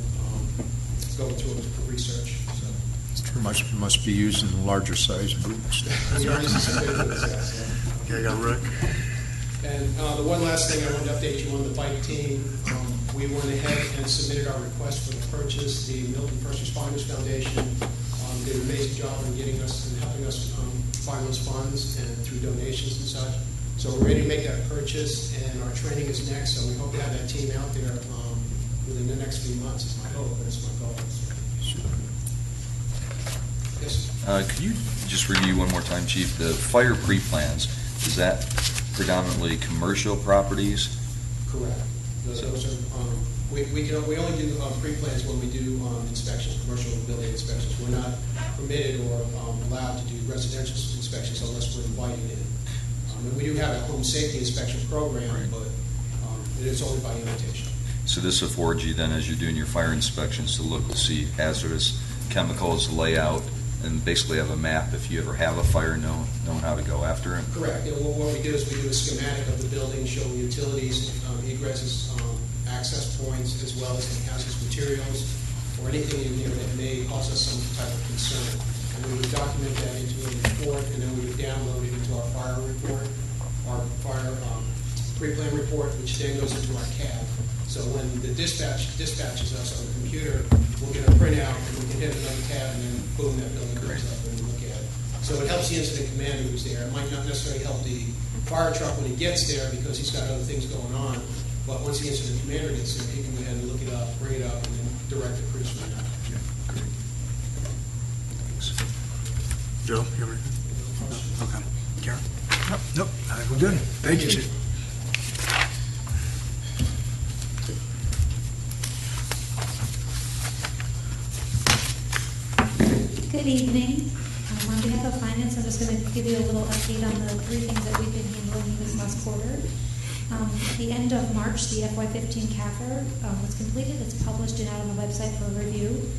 going to research. So. Must be using larger size boots. We are using some big boots, yes. Okay, I got Rick. And the one last thing I wanted to update you on the bike team. We went ahead and submitted our request for the purchase. The Milton First Responders Foundation did an amazing job in getting us and helping us find those funds and through donations and such. So we're ready to make that purchase, and our training is next. So we hope to have that team out there within the next few months. Is my hope. That's my goal. Yes. Could you just review one more time, Chief, the fire pre-plans, is that predominantly commercial properties? Correct. Those are, we only do pre-plans when we do inspections, commercial building inspections. We're not permitted or allowed to do residential inspections unless we're invited in. And we do have a home safety inspection program, but it is only by invitation. So this affords you then, as you're doing your fire inspections, to look to see hazardous chemicals, layout, and basically have a map if you ever have a fire, knowing how to go after it? Correct. What we do is we do a schematic of the building, show utilities, egresses, access points, as well as the hazardous materials, or anything that may cause us some type of concern. And we would document that into a report, and then we would download it into our fire report, our fire pre-plan report, which then goes into our CAD. So when the dispatches us on the computer, we'll get a printout, and we can hit another tab, and then boom, that building comes up, and we look at it. So it helps the incident commander who's there. It might not necessarily help the fire truck when he gets there because he's got other things going on. But once the incident commander gets there, he can go ahead and look it up, bring it up, and then direct the crews from there. Joe, you have anything? No? Okay. Karen? Nope. I think we're good. Thank you, Chief. Good evening. On behalf of Finance, I'm just going to give you a little update on the 3 things that we've been handling this last quarter. At the end of March, the FY15 CAFR was completed. It's published and out on the website for review.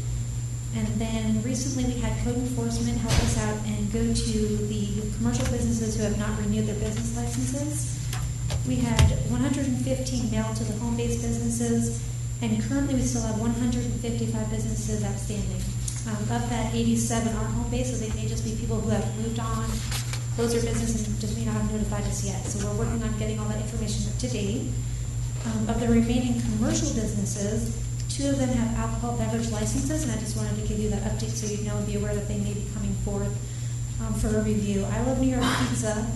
And then recently we had code enforcement help us out and go to the commercial businesses who have not renewed their business licenses. We had 115 mailed to the home-based businesses, And currently, we still have 155 businesses outstanding. Of that, 87 are home-based, so they may just be people who have moved on, closed their business, and just may not have notified us yet. So we're working on getting all that information up to date. Of the remaining commercial businesses, 2 of them have alcohol beverage licenses, and I just wanted to give you that update so you know and be aware that they may be coming forth for a review. I Love New York Pizza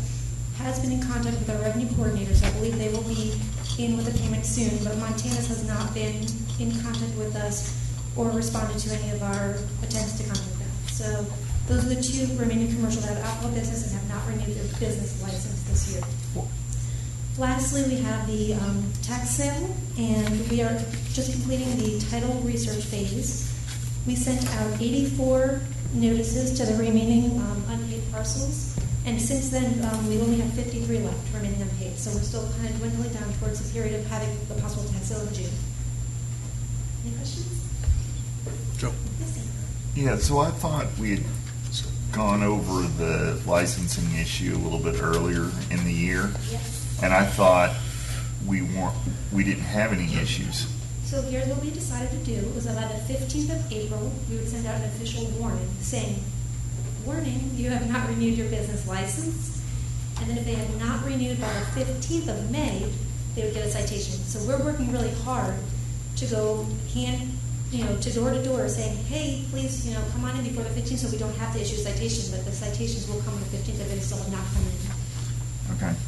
has been in contact with our revenue coordinators. I believe they will be in with a payment soon, but Montana's has not been in contact with us or responded to any of our attempts to contact them. So those are the 2 remaining commercial that have alcohol business and have not renewed their business license this year. Lastly, we have the tax sale, and we are just completing the title research phase. We sent out 84 notices to the remaining unpaid parcels, and since then, we only have 53 left remaining unpaid. So we're still kind of dwindling down towards the period of having the possible tax sale in June. Any questions? Joe? Yes, sir. Yeah, so I thought we had gone over the licensing issue a little bit earlier in the year. Yes. And I thought we didn't have any issues. So here's what we decided to do. It was about the 15th of April, we would send out an official warning saying, warning, you have not renewed your business license. And then if they had not renewed by the 15th of May, they would get a citation. So we're working really hard to go to door saying, hey, please, come on in before the 15th so we don't have to issue a citation, but the citations will come on the 15th if they still have not come in. Okay.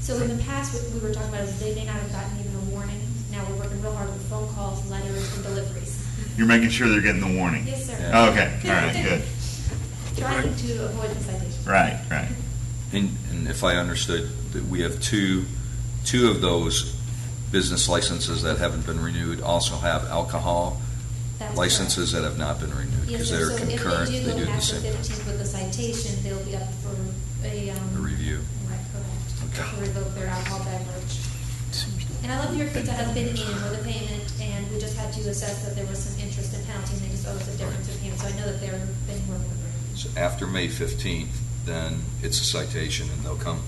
So in the past, what we were talking about is they may not have gotten even a warning. Now we're working real hard with phone calls, letters, and deliveries. You're making sure they're getting the warning? Yes, sir. Oh, okay, all right, good. Trying to avoid the citation. Right. And if I understood, that we have two of those business licenses that haven't been renewed also have alcohol That's licenses that have not been renewed, Yes, because sir. they're So concurrent, if they they do do it go the after same time. 15th with the citation, they'll be up for A review. Right, correct. Okay. To revoke their alcohol beverage. And I Love New York Pizza has been in with a payment, and we just had to assess that there was some interest in penalty, and they just owe us a difference in payment. So I know that they're been working with So after May 15th, then it's a citation, and they'll come,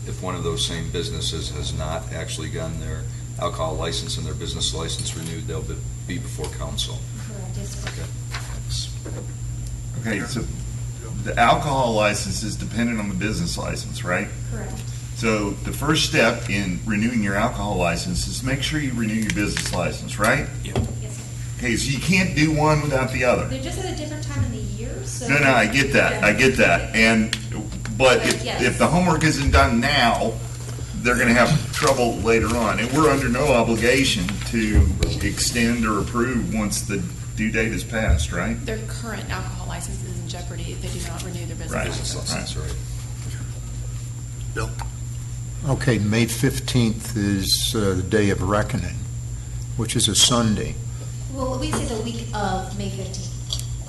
if one of those same businesses has not actually gotten their alcohol license and their business license renewed, they'll be before council. Correct, yes, sir. Okay. Thanks. Okay, so the alcohol license is dependent on the business license, right? Correct. So the first step in renewing your alcohol license is make sure you renew your business license, right? Yes, sir. Okay, so you can't do one without the other. They're just at a different time in the year, so. No, I get that, but Yes. if the homework isn't done now, they're gonna have trouble later on. And we're under no obligation to extend or approve once the due date is passed, right? Their current alcohol license is in jeopardy if they do not renew their business Right. license. That's right. Bill? Okay, May 15th is the Day of Reckoning, which is a Sunday. Well, we say the week of May 15th.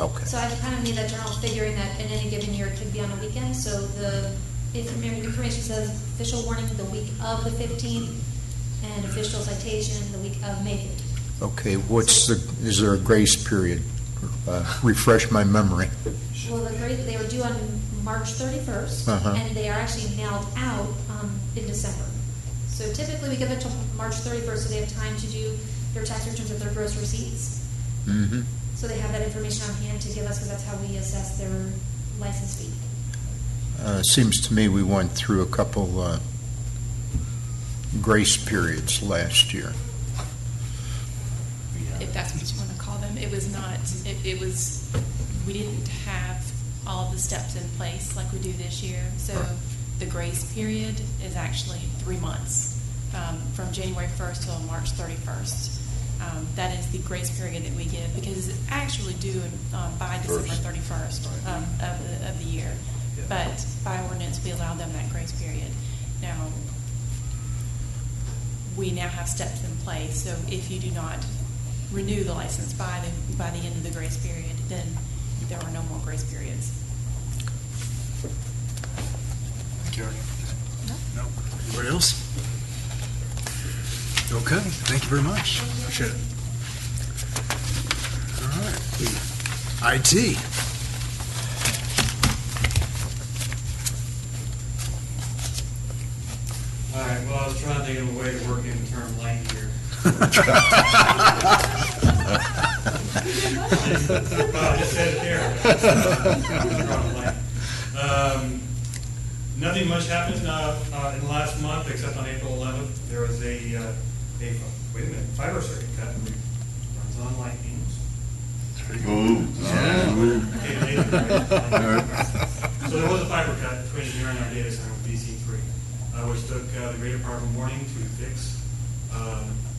Okay. So I've kind of made that general figuring that in any given year it could be on a weekend. So the information says official warning the week of the 15th and official citation the week of May 15th. Okay, is there a grace period? Refresh my memory. Well, they were due on March 31st, Uh-huh. and they are actually mailed out in December. So typically we give it till March 31st so they have time to do their tax returns with their gross receipts. Mm-hmm. So they have that information on hand to give us because that's how we assess their license fee. Seems to me we went through a couple grace periods last year. If that's what you want to call them. It was not, it was, we didn't have all of the steps in place like we do this year. So the grace period is actually 3 months, from January 1st till March 31st. That is the grace period that we give because it's actually due by December 31st of the year. But by ordinance, we allow them that grace period. Now, we now have steps in place. So if you do not renew the license by the end of the grace period, then there are no more grace periods. Karen? No. Anybody else? Okay, thank you very much. Appreciate it. All right. IT. All right, well, I was trying to think of a way to work in the term light here. Well, I just said it there. Nothing much happened in the last month, except on April 11th, there was wait a minute, fiber circuit cut. Runs on lightning. Ooh. So there was a fiber cut between here and our data center with BC3, which took the greater part of the morning to fix.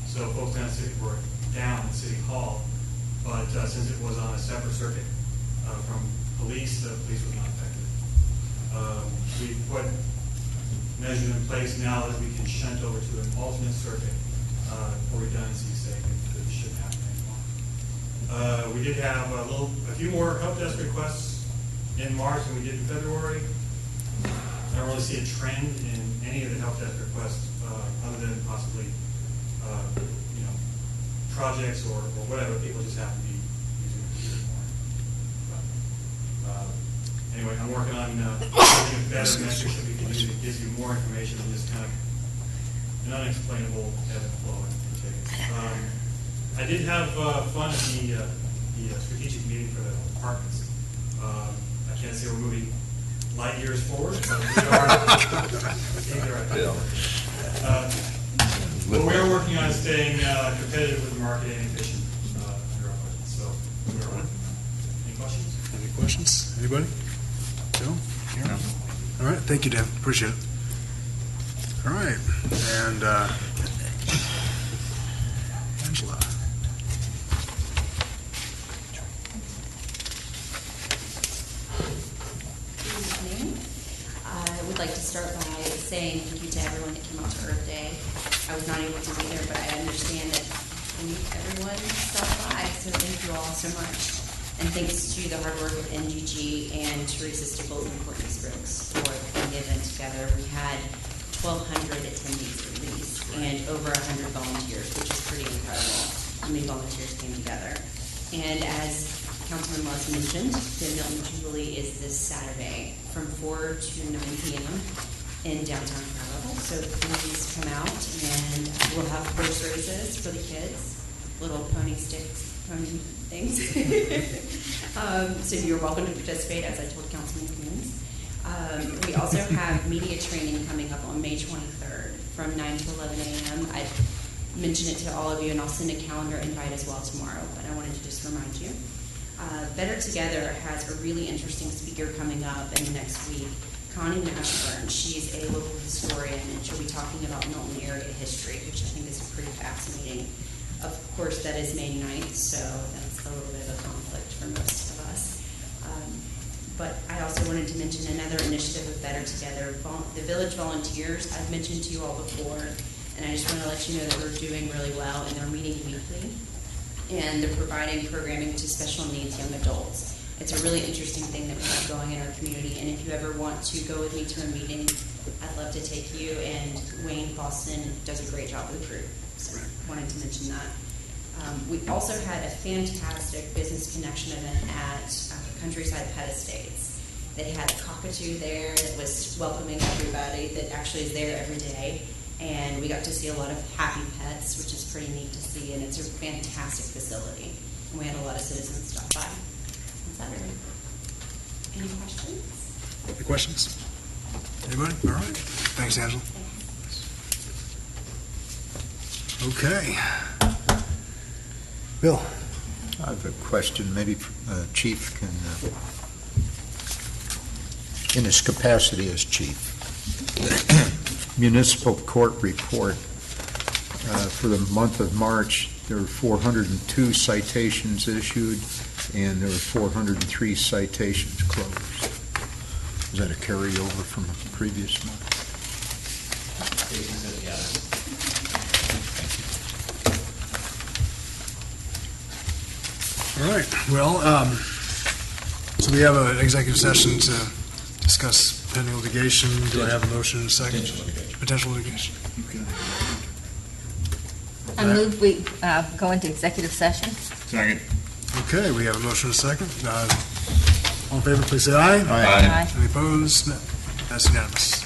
So folks down at City Hall, but since it was on a separate circuit from police, the police was not affected. We put measures in place now that we can shunt over to an alternate circuit for redundancy's sake. It shouldn't happen anymore. We did have a few more help desk requests in March than we did in February. I don't really see a trend in any of the help desk requests other than possibly projects or whatever. People just happen to be using the computer more. But, anyway, I'm working on getting a better metric that we can use that gives you more information on this kind of an unexplainable ebb and flow in tickets. I did have fun at the strategic meeting for the departments. I can't say we're moving light years forward, but we are. What we're working on is staying competitive with the market and efficient under our budget. So we are working on that. Any questions? Any questions? Anybody? Joe? Karen? All right. Thank you, Dan. Appreciate it. All right. And Angela. Good evening. I would like to start by saying thank you to everyone that came out to Earth Day. I was not able to be there, but I understand that everyone stopped by, so thank you all so much. And thanks to the hard work of NGG and Teresa Stickles and Courtney Spriggs for putting the event together. We had 1,200 attendees at least, and over 100 volunteers, which is pretty incredible. How many volunteers came together? And as Councilman Moss mentioned, the Milton Jubilee is this Saturday from 4 to 9 p.m. in downtown Carlisle. So please come out, and we'll have horse races for the kids, little pony things. So you're welcome to participate, as I told Councilman Coons. We also have media training coming up on May 23rd from 9 to 11 a.m. I mentioned it to all of you, and I'll send a calendar invite as well tomorrow, but I wanted to just remind you. Better Together has a really interesting speaker coming up in the next week, Connie Nashburn. She's a local historian, and she'll be talking about Milton area history, which I think is pretty fascinating. Of course, that is May 9th, so that's a little bit of a conflict for most of us. But I also wanted to mention another initiative of Better Together, the Village Volunteers. I've mentioned to you all before, and I just want to let you know that we're doing really well, and they're meeting weekly, and they're providing programming to special needs young adults. It's a really interesting thing that we have going in our community, and if you ever want to go with me to a meeting, I'd love to take you, and Wayne Boston does a great job with the group, so I wanted to mention that. We also had a fantastic business connection event at Countryside Pet Estates. They had a cockatoo there that was welcoming everybody, that actually is there every day, and we got to see a lot of happy pets, which is pretty neat to see, and it's a fantastic facility. And we had a lot of citizens stop by. Saturday. Any questions? Any questions? Anybody? All right. Thanks, Angela. Okay. Bill. I have a question. Maybe Chief can, in his capacity as Chief. Municipal Court report for the month of March, there were 402 citations issued, and there were 403 citations closed. Is that a carryover from the previous month? All right. Well, so we have an executive session to discuss pending litigation. Do I have a motion in a second? Potential litigation. I move we go into executive session. Second. Okay, we have a motion and a second. All in favor, please say aye. Aye. Any opposed? No. That's unanimous.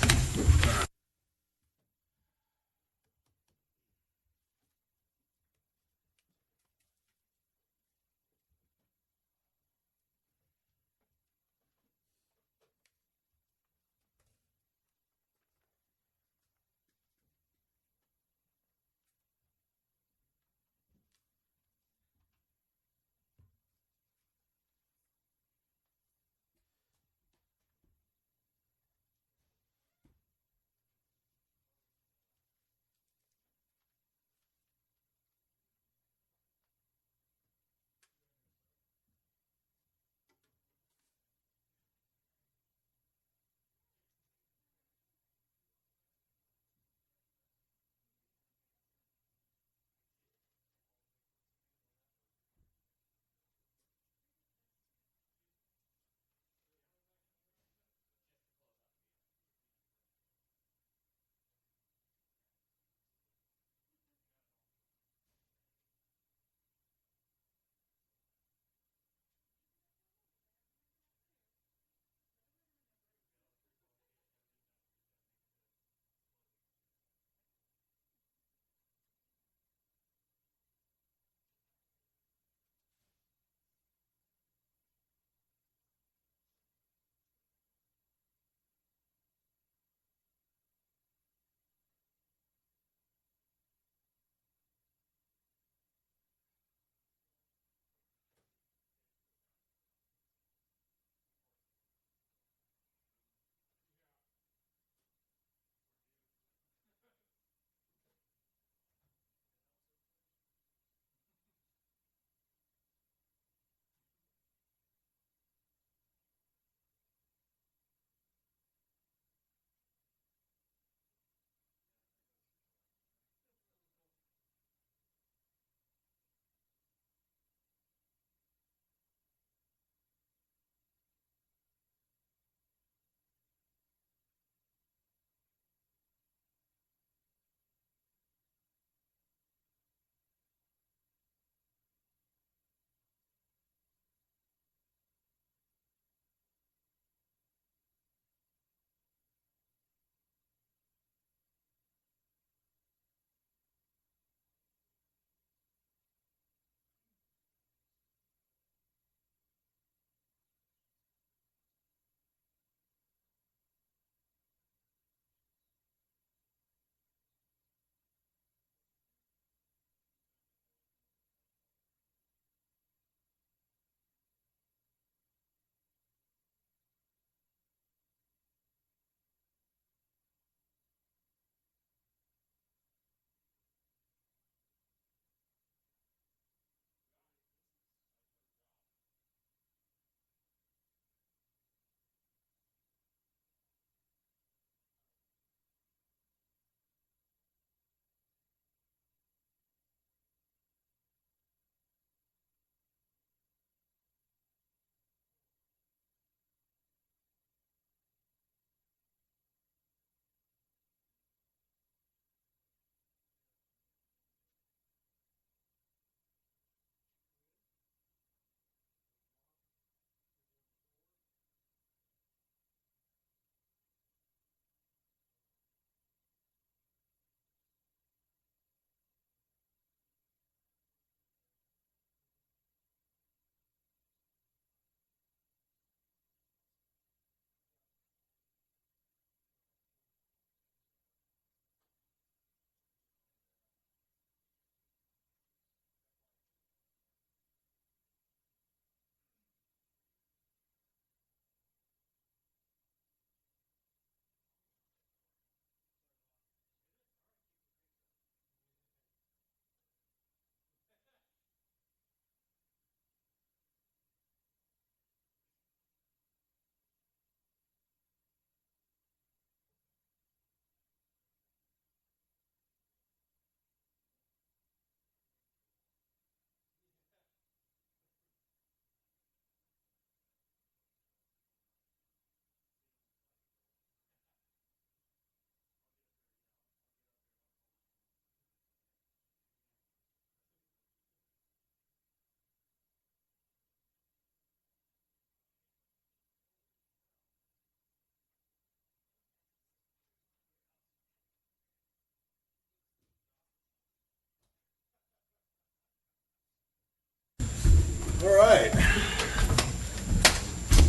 right.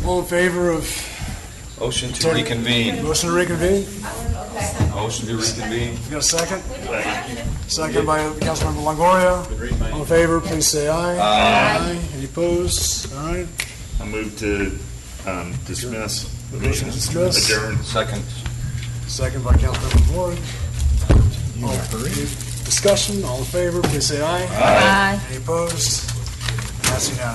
All in favor of Motion to reconvene. motion to reconvene? Motion to reconvene. You got a second? Second by Councilmember Longoria. All in favor, please say aye. Aye. Any opposed? All right. I move to dismiss the meeting. Motion to dismiss. Adjourn. Second. Second by Councilmember Ward. Discussion, all in favor, please say aye. Aye. Any opposed? That's unanimous.